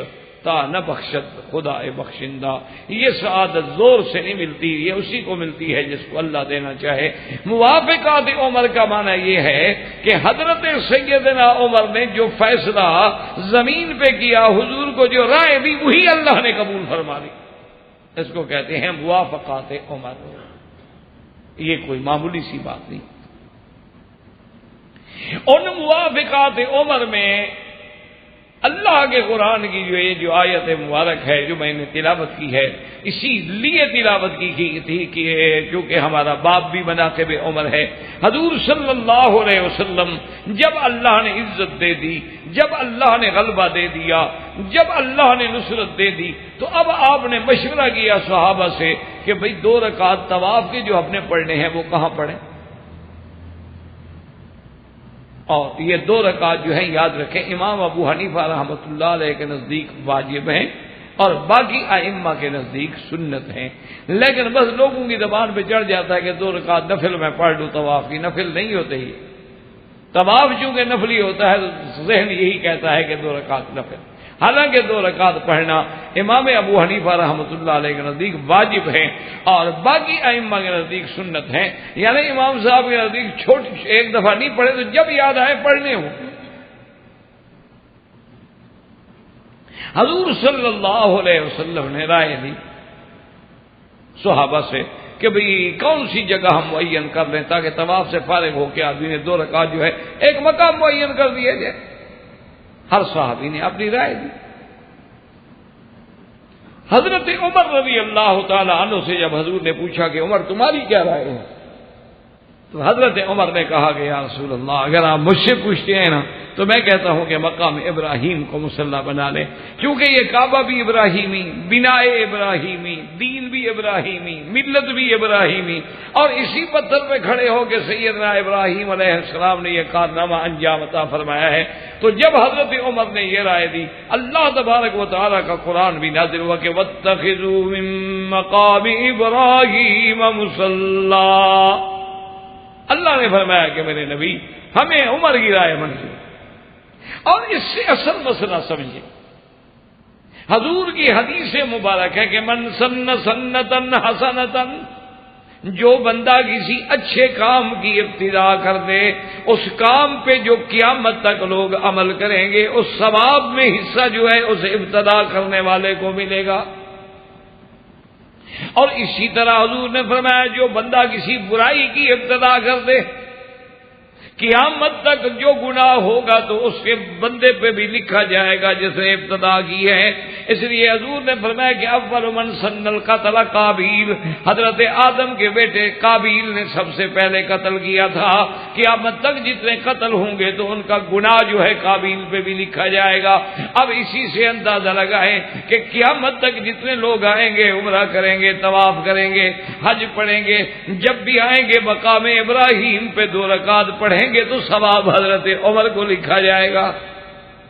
تا نہ بخشد خدا بخشندہ، یہ سعادت زور سے نہیں ملتی، یہ اسی کو ملتی ہے جس کو اللہ دینا چاہے۔ موافقات عمر کا معنی یہ ہے کہ حضرت سیدنا عمر نے جو فیصلہ زمین پہ کیا، حضور کو جو رائے دی، وہی اللہ نے قبول فرما لی، اس کو کہتے ہیں موافقات عمر۔ یہ کوئی معمولی سی بات نہیں۔ ان موافقات عمر میں اللہ کے قرآن کی جو آیت مبارک ہے جو میں نے تلاوت کی ہے، اسی لیے تلاوت کی تھی کہ کیونکہ ہمارا باب بھی مناقب عمر ہے۔ حضور صلی اللہ علیہ وسلم جب اللہ نے عزت دے دی، جب اللہ نے غلبہ دے دیا، جب اللہ نے نصرت دے دی، تو اب آپ نے مشورہ کیا صحابہ سے کہ بھئی 2 رکعت طواف کے جو اپنے پڑھنے ہیں وہ کہاں پڑھیں؟ اور یہ 2 رکعت جو ہیں یاد رکھیں امام ابو حنیفہ رحمۃ اللہ علیہ کے نزدیک واجب ہیں، اور باقی ائمہ کے نزدیک سنت ہیں، لیکن بس لوگوں کی زبان پہ چڑھ جاتا ہے کہ 2 رکعت نفل میں پڑھ لوں طواف کی۔ نفل نہیں ہوتے ہی، طواف چونکہ نفلی ہوتا ہے تو ذہن یہی کہتا ہے کہ 2 رکعت نفل، حالانکہ 2 رکعت پڑھنا امام ابو حنیفہ رحمۃ اللہ علیہ کے نزدیک واجب ہے، اور باقی ائمہ کے نزدیک سنت ہیں۔ یعنی امام صاحب کے نزدیک ایک دفعہ نہیں پڑھے تو جب یاد آئے پڑھنے ہوں، حضور صلی اللہ علیہ وسلم نے رائے دی صحابہ سے کہ بھئی کون سی جگہ ہم معین کر لیں تاکہ طواف سے فارغ ہو کے آدمی نے 2 رکعت جو ہے ایک مقام معین کر دیا جائے. ہر صحابی نے اپنی رائے دی. حضرت عمر رضی اللہ تعالی عنہ سے جب حضور نے پوچھا کہ عمر تمہاری کیا رائے ہے، تو حضرت عمر نے کہا کہ یا رسول اللہ اگر آپ مجھ سے پوچھتے ہیں نا تو میں کہتا ہوں کہ مقام ابراہیم کو مصلی بنا لیں، کیونکہ یہ کعبہ بھی ابراہیمی، بناء ابراہیمی، دین بھی ابراہیمی، ملت بھی ابراہیمی، اور اسی پتھر پہ کھڑے ہو کے سیدنا ابراہیم علیہ السلام نے یہ کارنامہ انجام عطا فرمایا ہے. تو جب حضرت عمر نے یہ رائے دی، اللہ تبارک و تعالیٰ کا قرآن بھی نازل ہوا کہ واتخذوا من مقام ابراہیم مصلی. اللہ نے فرمایا کہ میرے نبی ہمیں عمر کی رائے منظور. اور اس سے اصل مسئلہ سمجھے، حضور کی حدیث مبارک ہے کہ من سن سنتن حسنتن، جو بندہ کسی اچھے کام کی ابتدا کر دے، اس کام پہ جو قیامت تک لوگ عمل کریں گے، اس ثواب میں حصہ جو ہے اس ابتدا کرنے والے کو ملے گا. اور اسی طرح حضور نے فرمایا جو بندہ کسی برائی کی ابتدا کر دے، قیامت تک جو گناہ ہوگا تو اس کے بندے پہ بھی لکھا جائے گا جس نے ابتدا کی ہے. اس لیے حضور نے فرمایا کہ اول من سن القتل قابیل، حضرت آدم کے بیٹے قابیل نے سب سے پہلے قتل کیا تھا. قیامت تک جتنے قتل ہوں گے تو ان کا گناہ جو ہے قابیل پہ بھی لکھا جائے گا. اب اسی سے اندازہ لگائیں کہ قیامت تک جتنے لوگ آئیں گے، عمرہ کریں گے، طواف کریں گے، حج پڑھیں گے، جب بھی آئیں گے مقام ابراہیم پہ 2 رکعت پڑھیں گے تو ثواب حضرت عمر کو لکھا جائے گا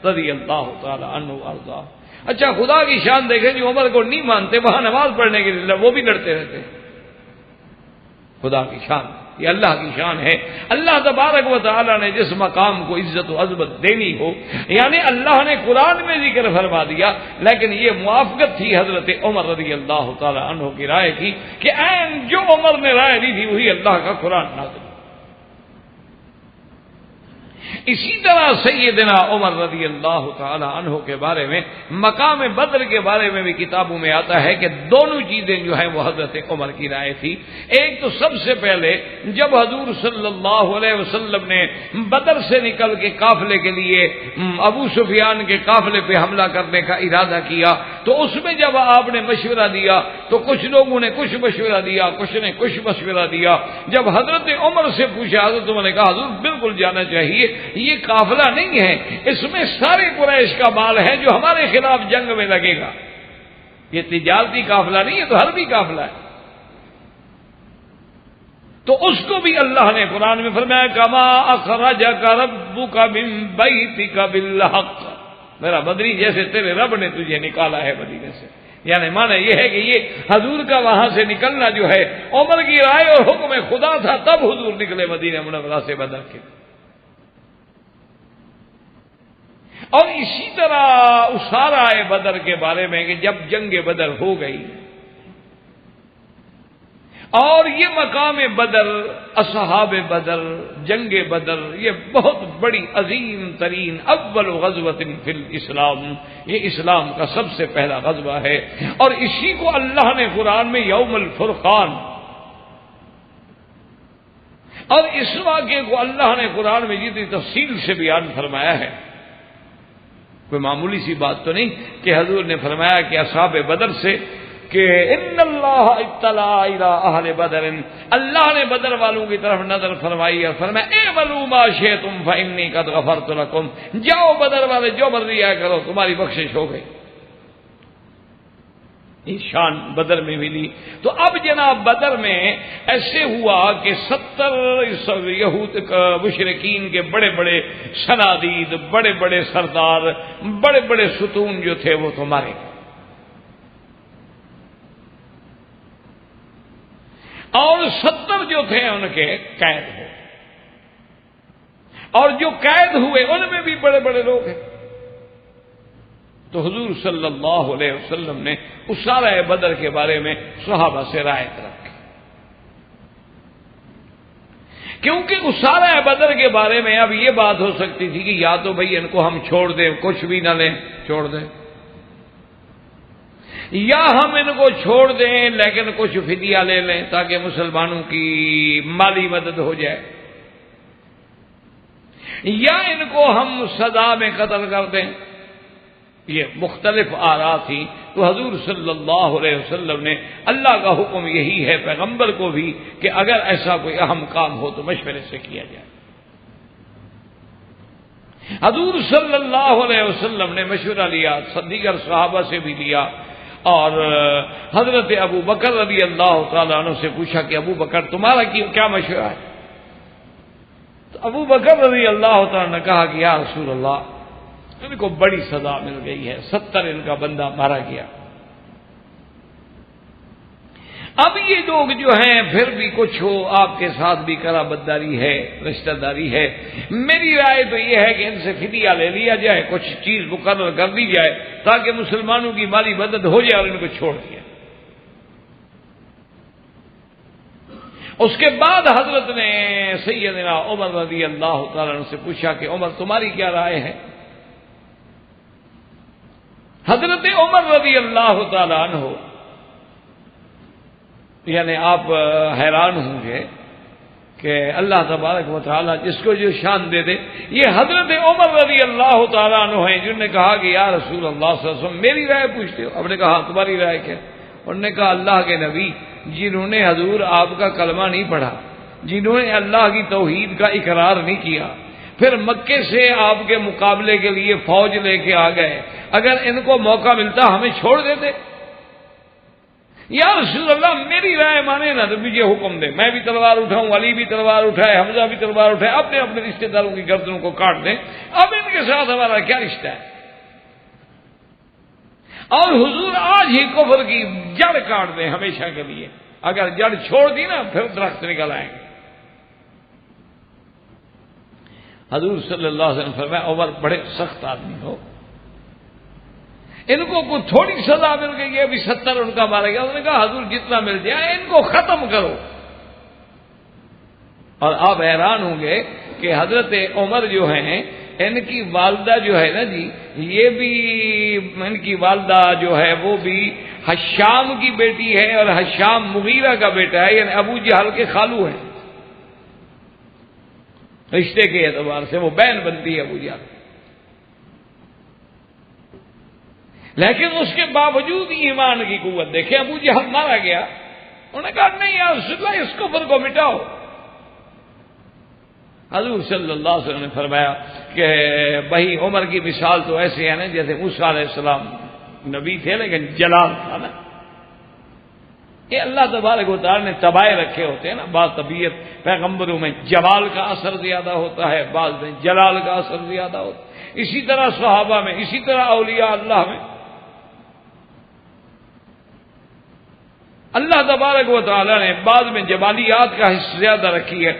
رضی اللہ تعالی عنہ وارضاہ. اچھا خدا کی شان دیکھیں جو عمر کو نہیں مانتے وہاں نماز پڑھنے کے لیے وہ بھی لڑتے رہتے. خدا کی شان، یہ اللہ کی شان ہے. اللہ تبارک و تعالی نے جس مقام کو عزت و عظمت دینی ہو، یعنی اللہ نے قرآن میں ذکر فرما دیا، لیکن یہ موافقت تھی حضرت عمر رضی اللہ تعالی عنہ کی رائے کی کہ عین جو عمر نے رائے دی تھی وہی اللہ کا قرآن نازل. اسی طرح سیدنا عمر رضی اللہ تعالی عنہ کے بارے میں، مقام بدر کے بارے میں بھی کتابوں میں آتا ہے کہ دونوں چیزیں جو ہیں وہ حضرت عمر کی رائے تھی. ایک تو سب سے پہلے جب حضور صلی اللہ علیہ وسلم نے بدر سے نکل کے قافلے کے لیے ابو سفیان کے قافلے پہ حملہ کرنے کا ارادہ کیا تو اس میں جب آپ نے مشورہ دیا تو کچھ لوگوں نے کچھ مشورہ دیا، کچھ نے کچھ مشورہ دیا. جب حضرت عمر سے پوچھا حضرت عمر نے کہا حضور بالکل جانا چاہیے، یہ قافلہ نہیں ہے، اس میں سارے قریش کا مال ہے جو ہمارے خلاف جنگ میں لگے گا. یہ تجارتی قافلہ نہیں ہے تو حربی قافلہ ہے. تو اس کو بھی اللہ نے قرآن میں فرمایا کما اخرجک ربک من بیتک بالحق، میرا بدری جیسے تیرے رب نے تجھے نکالا ہے مدینے سے. یعنی معنی یہ ہے کہ یہ حضور کا وہاں سے نکلنا جو ہے عمر کی رائے اور حکم خدا تھا، تب حضور نکلے مدینہ منورہ سے بدر کے. اور اسی طرح اسارہ بدر کے بارے میں کہ جب جنگ بدر ہو گئی اور یہ مقام بدر، اصحاب بدر، جنگ بدر، یہ بہت بڑی عظیم ترین اول غزوۃ فی الاسلام، یہ اسلام کا سب سے پہلا غزوہ ہے. اور اسی کو اللہ نے قرآن میں یوم الفرقان، اور اس واقعے کو اللہ نے قرآن میں جتنی تفصیل سے بیان فرمایا ہے، کوئی معمولی سی بات تو نہیں کہ حضور نے فرمایا کہ اصحاب بدر سے کہ ان اللہ اطلع الی اہل بدر، اللہ نے بدر والوں کی طرف نظر فرمائی اور فرمایا اعملوا ما شئتم فانی قد غفرت لکم، جاؤ بدر والے جو مرضی آیا کرو تمہاری بخشش ہو گئی. شان بدر میں ملی. تو اب جناب بدر میں ایسے ہوا کہ 70 یہود مشرکین کے بڑے بڑے صنادید، بڑے بڑے سردار، بڑے بڑے ستون جو تھے وہ تو مارے گئے، اور 70 جو تھے ان کے قید ہوئے، اور جو قید ہوئے ان میں بھی بڑے بڑے لوگ ہیں. تو حضور صلی اللہ علیہ وسلم نے اسارہ بدر کے بارے میں صحابہ سے رائے رکھی، کیونکہ اسارہ بدر کے بارے میں اب یہ بات ہو سکتی تھی کہ یا تو بھئی ان کو ہم چھوڑ دیں، کچھ بھی نہ لیں، چھوڑ دیں، یا ہم ان کو چھوڑ دیں لیکن کچھ فدیہ لے لیں تاکہ مسلمانوں کی مالی مدد ہو جائے، یا ان کو ہم سزا میں قتل کر دیں۔ یہ مختلف آراء تھی، تو حضور صلی اللہ علیہ وسلم نے، اللہ کا حکم یہی ہے پیغمبر کو بھی کہ اگر ایسا کوئی اہم کام ہو تو مشورے سے کیا جائے۔ حضور صلی اللہ علیہ وسلم نے مشورہ لیا، دیگر صحابہ سے بھی لیا، اور حضرت ابو بکر رضی اللہ تعالیٰ عنہ سے پوچھا کہ ابو بکر تمہارا کیا مشورہ ہے؟ تو ابو بکر رضی اللہ تعالیٰ نے کہا کہ یا رسول اللہ، ان کو بڑی سزا مل گئی ہے، 70 ان کا بندہ مارا گیا۔ اب یہ لوگ جو ہیں پھر بھی کچھ ہو آپ کے ساتھ بھی قرابت داری ہے، رشتہ داری ہے، میری رائے تو یہ ہے کہ ان سے فدیہ لے لیا جائے، کچھ چیز مقرر کر دی جائے تاکہ مسلمانوں کی مالی مدد ہو جائے اور ان کو چھوڑ دیا۔ اس کے بعد حضرت نے سیدنا عمر رضی اللہ تعالیٰ عنہ سے پوچھا کہ عمر تمہاری کیا رائے ہے؟ حضرت عمر رضی اللہ تعالیٰ عنہ، یعنی آپ حیران ہوں گے کہ اللہ تبارک و تعالیٰ جس کو جو شان دے دے، یہ حضرت عمر رضی اللہ تعالیٰ عنہ ہیں جنہوں نے کہا کہ یا رسول اللہ صلی اللہ علیہ وسلم میری رائے پوچھتے ہو؟ آپ نے کہا تمہاری رائے کیا؟ انہوں نے کہا اللہ کے نبی جنہوں نے حضور آپ کا کلمہ نہیں پڑھا، جنہوں نے اللہ کی توحید کا اقرار نہیں کیا، پھر مکے سے آپ کے مقابلے کے لیے فوج لے کے آ گئے، اگر ان کو موقع ملتا ہمیں چھوڑ دیتے؟ یا رسول اللہ میری رائے مانے نا تو مجھے حکم دے، میں بھی تلوار اٹھاؤں، علی بھی تلوار اٹھائے، حمزہ بھی تلوار اٹھائے، اپنے اپنے رشتے داروں کی گردنوں کو کاٹ دیں، اب ان کے ساتھ ہمارا کیا رشتہ ہے؟ اور حضور آج ہی کفر کی جڑ کاٹ دیں ہمیشہ کے لیے، اگر جڑ چھوڑ دی نا پھر درخت نکل آئیں گے۔ حضور صلی اللہ علیہ وسلم فرمایا عمر بڑے سخت آدمی ہو، ان کو کوئی تھوڑی سزا مل گئی ہے، ابھی 70 ان کا مارا گیا۔ انہوں نے کہا حضور جتنا مل جائے ان کو ختم کرو۔ اور آپ حیران ہوں گے کہ حضرت عمر جو ہیں ان کی والدہ جو ہے نا جی، یہ بھی ان کی والدہ جو ہے وہ بھی حشام کی بیٹی ہے، اور حشام مغیرہ کا بیٹا ہے، یعنی ابو جہل کے خالو ہیں، رشتے کے اعتبار سے وہ بہن بنتی ہے ابو جہل۔ لیکن اس کے باوجود ایمان کی قوت دیکھیں، ابو جہل مارا گیا، انہوں نے کہا نہیں یا رسول اللہ اس کفر کو مٹاؤ۔ حضور صلی اللہ علیہ وسلم نے فرمایا کہ بھائی عمر کی مثال تو ایسے ہے نا جیسے موسیٰ علیہ السلام نبی تھے لیکن جلال تھا نا، یہ اللہ تبارک و تعالیٰ نے تبائے رکھے ہوتے ہیں نا، بعض طبیعت پیغمبروں میں جمال کا اثر زیادہ ہوتا ہے، بعض میں جلال کا اثر زیادہ ہوتا ہے، اسی طرح صحابہ میں، اسی طرح اولیاء اللہ میں اللہ تبارک و تعالیٰ نے بعض میں جمالیات کا حصہ زیادہ رکھی ہے۔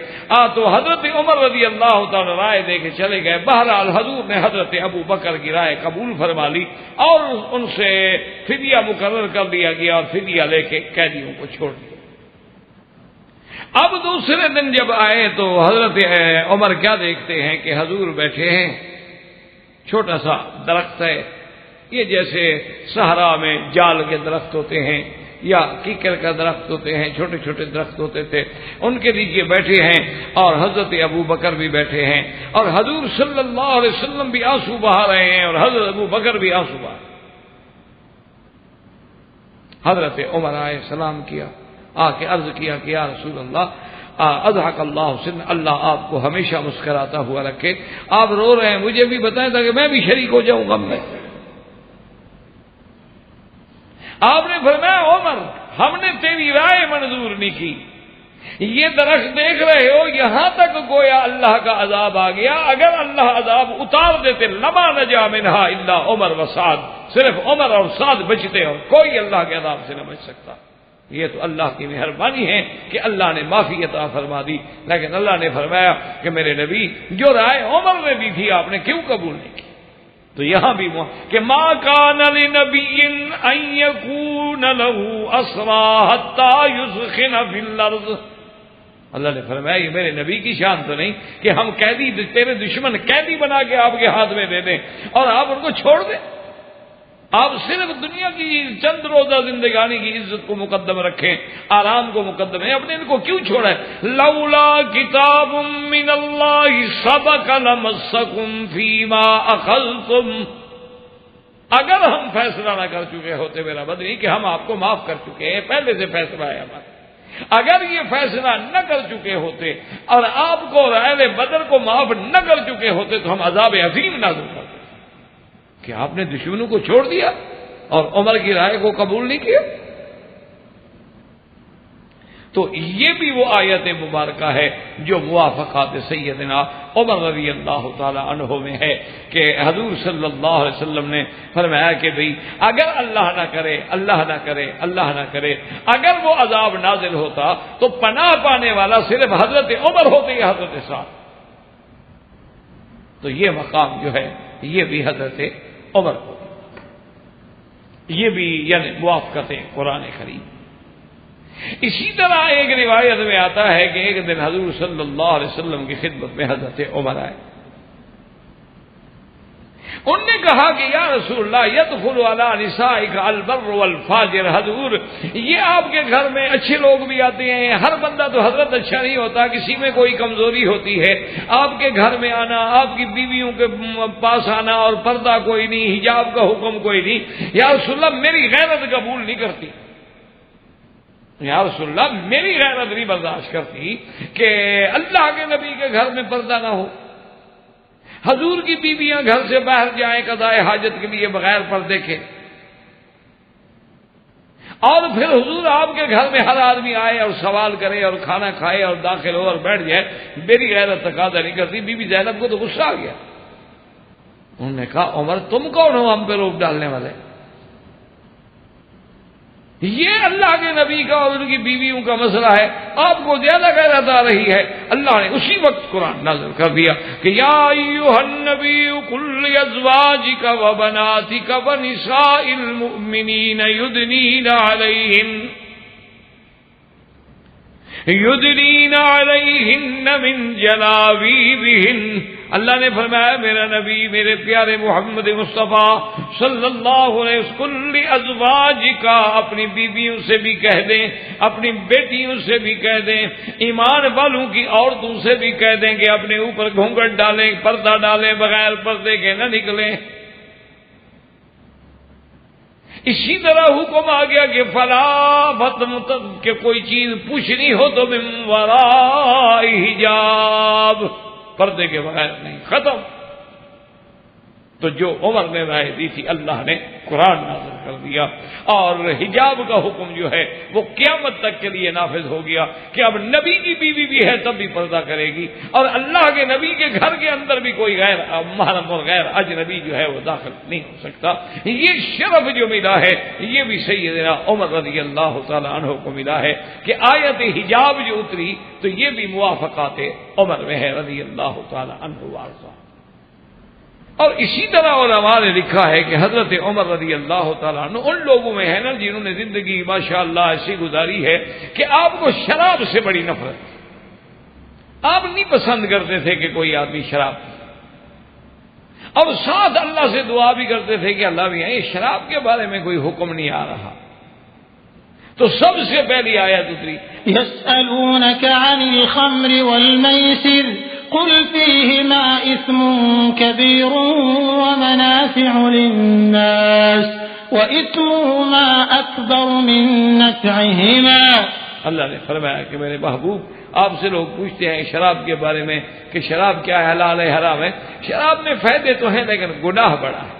تو حضرت عمر رضی اللہ تعالیٰ رائے دے کے چلے گئے، بہرحال حضور نے حضرت ابو بکر کی رائے قبول فرما لی اور ان سے فدیہ مقرر کر دیا گیا اور فدیہ لے کے قیدیوں کو چھوڑ دیا۔ اب دوسرے دن جب آئے تو حضرت عمر کیا دیکھتے ہیں کہ حضور بیٹھے ہیں، چھوٹا سا درخت ہے، یہ جیسے صحرا میں جال کے درخت ہوتے ہیں یا کیکر کا درخت ہوتے ہیں، چھوٹے چھوٹے درخت ہوتے تھے، ان کے نیچے بیٹھے ہیں اور حضرت ابو بکر بھی بیٹھے ہیں، اور حضور صلی اللہ علیہ وسلم بھی آنسو بہا رہے ہیں اور حضرت ابو بکر بھی آنسو بہا۔ حضرت عمر آئے، سلام کیا، آ کے عرض کیا کہ یا رسول اللہ اضحک اللہ سن، اللہ آپ کو ہمیشہ مسکراتا ہوا رکھے، آپ رو رہے ہیں مجھے بھی بتائیں تاکہ میں بھی شریک ہو جاؤں غم میں۔ آپ نے فرمایا عمر ہم نے تیری رائے منظور نہیں کی، یہ درخت دیکھ رہے ہو یہاں تک گویا اللہ کا عذاب آ گیا، اگر اللہ عذاب اتار دیتے لما نجا منہا الا عمر و سعد، صرف عمر اور سعد بچتے اور کوئی اللہ کے عذاب سے نہ بچ سکتا۔ یہ تو اللہ کی مہربانی ہے کہ اللہ نے معافی عطا فرما دی، لیکن اللہ نے فرمایا کہ میرے نبی جو رائے عمر نے دی تھی آپ نے کیوں قبول نہیں کی؟ تو یہاں بھی کہ ما کان لنبی ان یکون له اسری حتی یسخن فی الارض، اللہ نے فرمایا یہ میرے نبی کی شان تو نہیں کہ ہم قیدی، تیرے دشمن قیدی بنا کے آپ کے ہاتھ میں دے دیں اور آپ ان کو چھوڑ دیں۔ آپ صرف دنیا کی چند روزہ زندگانی کی عزت کو مقدم رکھیں، آرام کو مقدم ہے، اپنے ان کو کیوں چھوڑا ہے؟ لولا کتاب من اللہ سبق لمسکم فیما اخذتم، اگر ہم فیصلہ نہ کر چکے ہوتے میرا بدری کہ ہم آپ کو معاف کر چکے ہیں، پہلے سے فیصلہ ہے ہمارا، اگر یہ فیصلہ نہ کر چکے ہوتے اور آپ کو اور اہل بدر کو معاف نہ کر چکے ہوتے تو ہم عذاب عظیم نازل کرتے کہ آپ نے دشمنوں کو چھوڑ دیا اور عمر کی رائے کو قبول نہیں کیا۔ تو یہ بھی وہ آیت مبارکہ ہے جو موافقات سیدنا عمر رضی اللہ تعالی عنہ میں ہے کہ حضور صلی اللہ علیہ وسلم نے فرمایا کہ بھئی اگر اللہ نہ کرے اللہ نہ کرے اللہ نہ کرے اگر وہ عذاب نازل ہوتا تو پناہ پانے والا صرف حضرت عمر ہوتے یا حضرت سعد، تو یہ مقام جو ہے یہ بھی حضرت عمر کو، یہ بھی یعنی موافقت قرآن کریم۔ اسی طرح ایک روایت میں آتا ہے کہ ایک دن حضور صلی اللہ علیہ وسلم کی خدمت میں حضرت عمر آئے، انہوں نے کہا کہ یا رسول اللہ یدخل علی نسائک البر والفاجر، حضور یہ آپ کے گھر میں اچھے لوگ بھی آتے ہیں، ہر بندہ تو حضرت اچھا نہیں ہوتا، کسی میں کوئی کمزوری ہوتی ہے، آپ کے گھر میں آنا، آپ کی بیویوں کے پاس آنا اور پردہ کوئی نہیں، حجاب کا حکم کوئی نہیں، یا رسول اللہ میری غیرت قبول نہیں کرتی، یا رسول اللہ میری غیرت نہیں برداشت کرتی کہ اللہ کے نبی کے گھر میں پردہ نہ ہو، حضور کی بیویاں گھر سے باہر جائیں قضاء حاجت کے لیے بغیر پردے کے، اور پھر حضور آپ کے گھر میں ہر آدمی آئے اور سوال کرے اور کھانا کھائے اور داخل ہو اور بیٹھ جائے، میری غیرت تقاضا نہیں کرتی۔ بی بی زینب کو تو غصہ آ گیا، انہوں نے کہا عمر تم کون ہو ہم پہ روک ڈالنے والے؟ یہ اللہ کے نبی کا اور ان کی بیویوں کا مسئلہ ہے، آپ کو زیادہ غیرت آ رہی ہے۔ اللہ نے اسی وقت قرآن نازل کر دیا کہ یا ایھا النبی قل لازواجک وبناتک ونساء المؤمنین یدنین علیہن من جلابیبہن، اللہ نے فرمایا میرا نبی میرے پیارے محمد مصطفیٰ صلی اللہ علیہ وسلم ازواج کا اپنی بیویوں سے بھی کہہ دیں، اپنی بیٹیوں سے بھی کہہ دیں، ایمان والوں کی عورتوں سے بھی کہہ دیں کہ اپنے اوپر گھونگھٹ ڈالیں، پردہ ڈالیں، بغیر پردے کے نہ نکلیں۔ اسی طرح حکم آ گیا کہ فلا کہ کوئی چیز پوچھنی ہو تو من وراء حجاب، پردے کے بغیر نہیں، ختم۔ تو جو عمر نے رائے دی تھی اللہ نے قرآن نازل کر دیا، اور حجاب کا حکم جو ہے وہ قیامت تک کے لیے نافذ ہو گیا کہ اب نبی کی بیوی بھی ہے تب بھی پردہ کرے گی، اور اللہ کے نبی کے گھر کے اندر بھی کوئی غیر محرم اور غیر اجنبی جو ہے وہ داخل نہیں ہو سکتا۔ یہ شرف جو ملا ہے یہ بھی سیدنا عمر رضی اللہ تعالی عنہ کو ملا ہے کہ آیت حجاب جو اتری تو یہ بھی موافقات عمر میں ہے رضی اللہ تعالی عنہ وارضاہ۔ اور اسی طرح علماء نے لکھا ہے کہ حضرت عمر رضی اللہ تعالیٰ عنہ ان لوگوں میں ہے نا جنہوں نے زندگی ماشاءاللہ ایسی گزاری ہے کہ آپ کو شراب سے بڑی نفرت، آپ نہیں پسند کرتے تھے کہ کوئی آدمی شراب پی، اور ساتھ اللہ سے دعا بھی کرتے تھے کہ اللہ بھی یہ شراب کے بارے میں کوئی حکم نہیں آ رہا۔ تو سب سے پہلی آیت اتری يسألونك عن الخمر والميسر قل فيهما إثم كبير ومنافع للناس وإثمهما أكبر من نفعهما۔ اللہ نے فرمایا کہ میرے محبوب آپ سے لوگ پوچھتے ہیں شراب کے بارے میں کہ شراب کیا ہے، حلال ہے حرام ہے۔ شراب میں فائدے تو ہیں لیکن گناہ بڑا ہے۔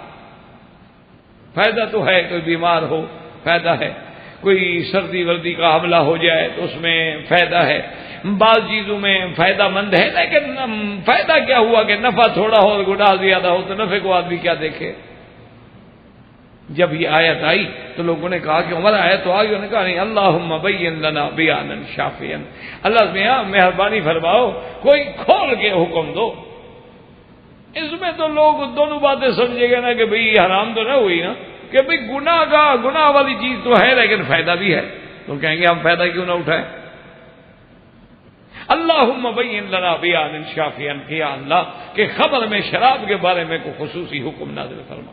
فائدہ تو ہے، کوئی بیمار ہو فائدہ ہے، کوئی سردی وردی کا حملہ ہو جائے تو اس میں فائدہ ہے، بعض چیزوں میں فائدہ مند ہے، لیکن فائدہ کیا ہوا کہ نفع تھوڑا ہو اور گناہ زیادہ ہو تو نفع کو آدمی کیا دیکھے۔ جب یہ آیت آئی تو لوگوں نے کہا کہ عمر آیت تو آئی، انہوں نے کہا نہیں اللہم بین لنا بیانا شافیا، اللہ میاں مہربانی فرماؤ کوئی کھول کے حکم دو۔ اس میں تو لوگ دونوں باتیں سمجھے گا نا کہ بھئی حرام تو نہ ہوئی نا، کہ بھئی گناہ والی چیز تو ہے لیکن فائدہ بھی ہے، تو کہیں گے ہم فائدہ کیوں نہ اٹھائیں۔ اللہم بین لنا بیانا شافیا، یا اللہ کہ خبر میں شراب کے بارے میں کوئی خصوصی حکم نازل فرما۔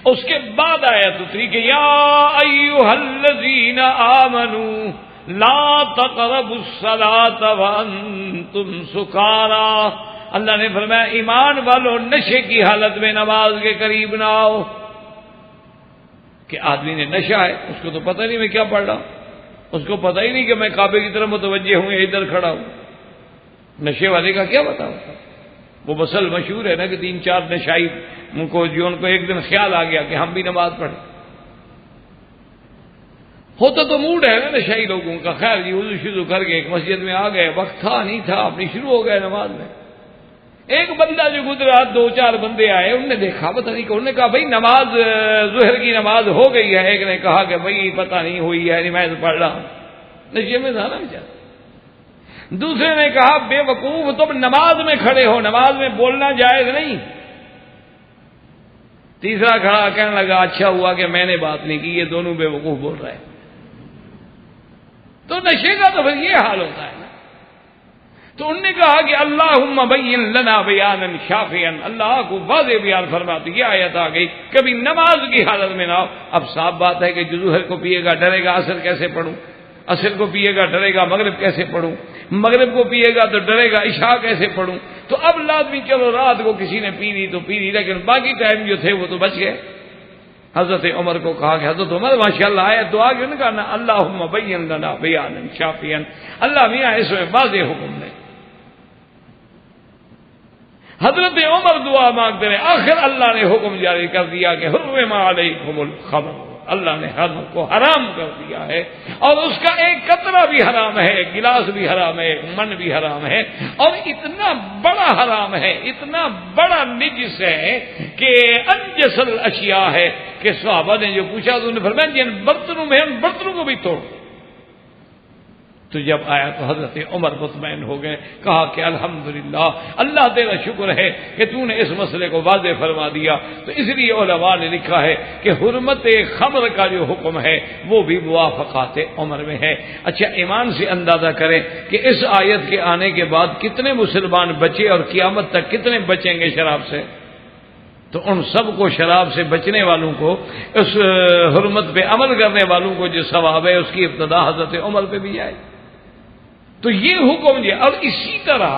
اس کے بعد آیت اتری کہ یا ایھا الذین آمنوا لا تقربوا الصلاة وانتم سکارى، اللہ نے فرمایا ایمان والو نشے کی حالت میں نماز کے قریب نہ آؤ. کہ آدمی نے نشہ ہے، اس کو تو پتہ نہیں میں کیا پڑھ رہا ہوں، اس کو پتہ ہی نہیں کہ میں کعبے کی طرف متوجہ ہوں یا ادھر کھڑا ہوں. نشے والے کا کیا بتا ہوتا؟ وہ مسل مشہور ہے نا کہ 3-4 نشائی ان کو ایک دن خیال آ گیا کہ ہم بھی نماز پڑھیں. ہوتا تو موڈ ہے نا نشائی لوگوں کا. خیر جی وضو شروع کر کے ایک مسجد میں آ گئے، وقت تھا نہیں تھا، اپنی شروع ہو گئے نماز میں. ایک بندہ جو گزرا، 2-4 بندے آئے، انہوں نے دیکھا پتہ نہیں کہ، انہوں نے کہا بھائی نماز ظہر کی نماز ہو گئی ہے. ایک نے کہا کہ بھائی پتہ نہیں ہوئی ہے، میں تو پڑھ رہا ہوں. نشے میں تھا نا بیچارہ. دوسرے نے کہا بے وقوف تم نماز میں کھڑے ہو، نماز میں بولنا جائز نہیں. تیسرا کھڑا کہنے لگا اچھا ہوا کہ میں نے بات نہیں کی، یہ دونوں بے وقوف بول رہے ہیں. تو نشے کا تو پھر یہ حال ہوتا ہے نا. تو انہوں نے کہا کہ اللہم بین لنا بیانا شافیا، اللہ کو واضح بیان فرماتی. یہ آیت آ گئی کبھی نماز کی حالت میں نہ ہو. اب صاف بات ہے کہ جو ظہر کو پیے گا ڈرے گا عصر کیسے پڑھوں، عصر کو پیے گا ڈرے گا مغرب کیسے پڑھوں، مغرب کو پیے گا تو ڈرے گا عشاء کیسے پڑھوں. تو اب لازمی چلو رات کو کسی نے پی لی تو پی لی، لیکن باقی ٹائم جو تھے وہ تو بچ گئے. حضرت عمر کو کہا کہ حضرت عمر ماشاءاللہ آئے دعا کیوں نہیں کرنا، اللہم بین لنا بیانا شافیا، اللہ میاں اس میں واضح حکم نے. حضرت عمر دعا مانگتے رہے، آخر اللہ نے حکم جاری کر دیا کہ حرم علیکم الخمر، اللہ نے خمر کو حرام کر دیا ہے، اور اس کا ایک قطرہ بھی حرام ہے، ایک گلاس بھی حرام ہے، ایک من بھی حرام ہے، اور اتنا بڑا حرام ہے، اتنا بڑا نجس ہے کہ انجس الاشیاء ہے کہ صحابہ نے جو پوچھا تو انہوں نے فرمایا جن برتنوں میں ان برتنوں کو بھی توڑ. تو جب آیا تو حضرت عمر مطمئن ہو گئے، کہا کہ الحمدللہ اللہ تیرا شکر ہے کہ تو نے اس مسئلے کو واضح فرما دیا. تو اس لیے علماء نے لکھا ہے کہ حرمت خمر کا جو حکم ہے وہ بھی موافقات عمر میں ہے. اچھا ایمان سے اندازہ کریں کہ اس آیت کے آنے کے بعد کتنے مسلمان بچے اور قیامت تک کتنے بچیں گے شراب سے. تو ان سب کو شراب سے بچنے والوں کو، اس حرمت پہ عمل کرنے والوں کو جو ثواب ہے اس کی ابتدا حضرت عمر پہ بھی جائے. تو یہ حکم دیا. اور اسی طرح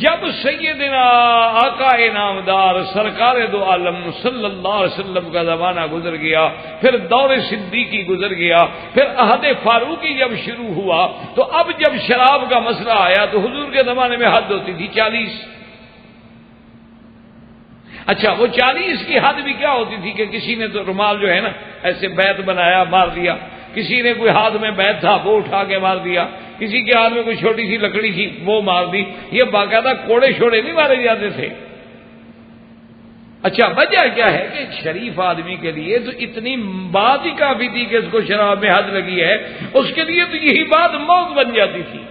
جب سیدنا آقا نامدار سرکار دو عالم صلی اللہ علیہ وسلم کا زمانہ گزر گیا، پھر دور صدیقی گزر گیا، پھر عہد فاروقی جب شروع ہوا، تو اب جب شراب کا مسئلہ آیا تو حضور کے زمانے میں حد ہوتی تھی 40. اچھا وہ 40 کی حد بھی کیا ہوتی تھی کہ کسی نے تو رومال جو ہے نا ایسے بیت بنایا مار دیا، کسی نے کوئی ہاتھ میں بیت تھا وہ اٹھا کے مار دیا، کسی کے ہاتھ میں کوئی چھوٹی سی لکڑی تھی وہ مار دی. یہ باقاعدہ کوڑے شوڑے نہیں مارے جاتے تھے. اچھا وجہ کیا ہے کہ شریف آدمی کے لیے تو اتنی بات ہی کافی تھی کہ اس کو شراب میں حد لگی ہے، اس کے لیے تو یہی بات موت بن جاتی تھی.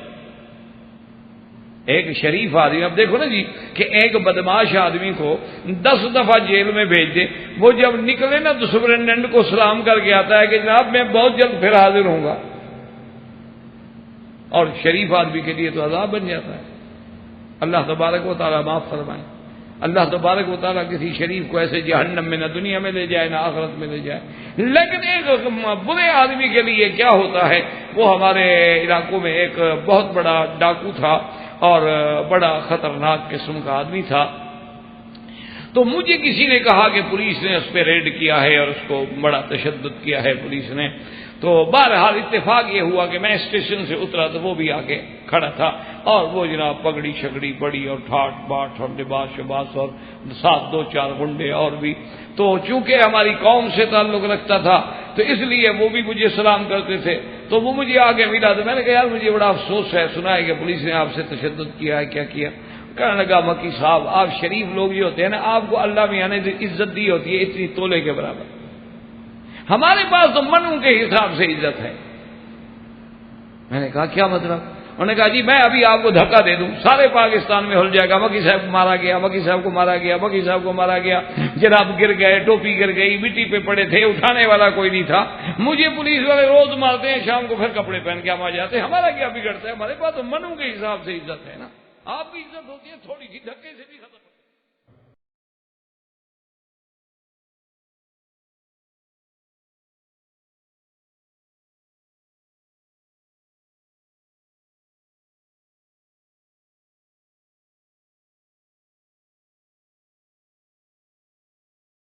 ایک شریف آدمی، اب دیکھو نا جی کہ ایک بدماش آدمی کو 10 دفعہ جیل میں بھیج دے، وہ جب نکلے نا تو سپرنٹینڈنٹ کو سلام کر کے آتا ہے کہ جناب میں بہت جلد پھر حاضر ہوں گا. اور شریف آدمی کے لیے تو عذاب بن جاتا ہے. اللہ تبارک و تعالیٰ معاف فرمائے. اللہ تبارک و تعالیٰ کسی شریف کو ایسے جہنم میں نہ دنیا میں لے جائے نہ آخرت میں لے جائے. لیکن ایک برے آدمی کے لیے کیا ہوتا ہے، وہ ہمارے علاقوں میں ایک بہت بڑا ڈاکو تھا اور بڑا خطرناک قسم کا آدمی تھا. تو مجھے کسی نے کہا کہ پولیس نے اس پہ ریڈ کیا ہے اور اس کو بڑا تشدد کیا ہے پولیس نے. تو بہرحال اتفاق یہ ہوا کہ میں اسٹیشن سے اترا تو وہ بھی آگے کھڑا تھا، اور وہ جناب پگڑی شگڑی بڑی اور ٹھاٹ باٹ اور لباس شباس اور ساتھ 2-4 گنڈے اور بھی. تو چونکہ ہماری قوم سے تعلق رکھتا تھا تو اس لیے وہ بھی مجھے سلام کرتے تھے. تو وہ مجھے آگے ملا تو میں نے کہا یار مجھے بڑا افسوس ہے، سنا ہے کہ پولیس نے آپ سے تشدد کیا ہے، کیا کیا؟ کہنے لگا مکی صاحب آپ شریف لوگ جو ہوتے ہیں نا آپ کو اللہ میاں نے عزت دی ہوتی ہے اتنی تولے کے برابر، ہمارے پاس تو منوں کے حساب سے عزت ہے. میں نے کہا کیا مطلب؟ انہوں نے کہا جی میں ابھی آپ کو دھکا دے دوں سارے پاکستان میں ہل جائے گا مکی صاحب کو مارا گیا، مکی صاحب کو مارا گیا، مکی صاحب کو مارا گیا. جناب گر گئے، ٹوپی گر گئی، مٹی پہ پڑے تھے، اٹھانے والا کوئی نہیں تھا. مجھے پولیس والے روز مارتے ہیں، شام کو پھر کپڑے پہن کے ہم آ جاتے ہیں. ہمارا کیا بگڑتا ہے؟ ہمارے پاس تو منوں کے حساب سے عزت ہے نا. آپ کی عزت ہوتی ہے تھوڑی سی دھکے سے بھی ختم.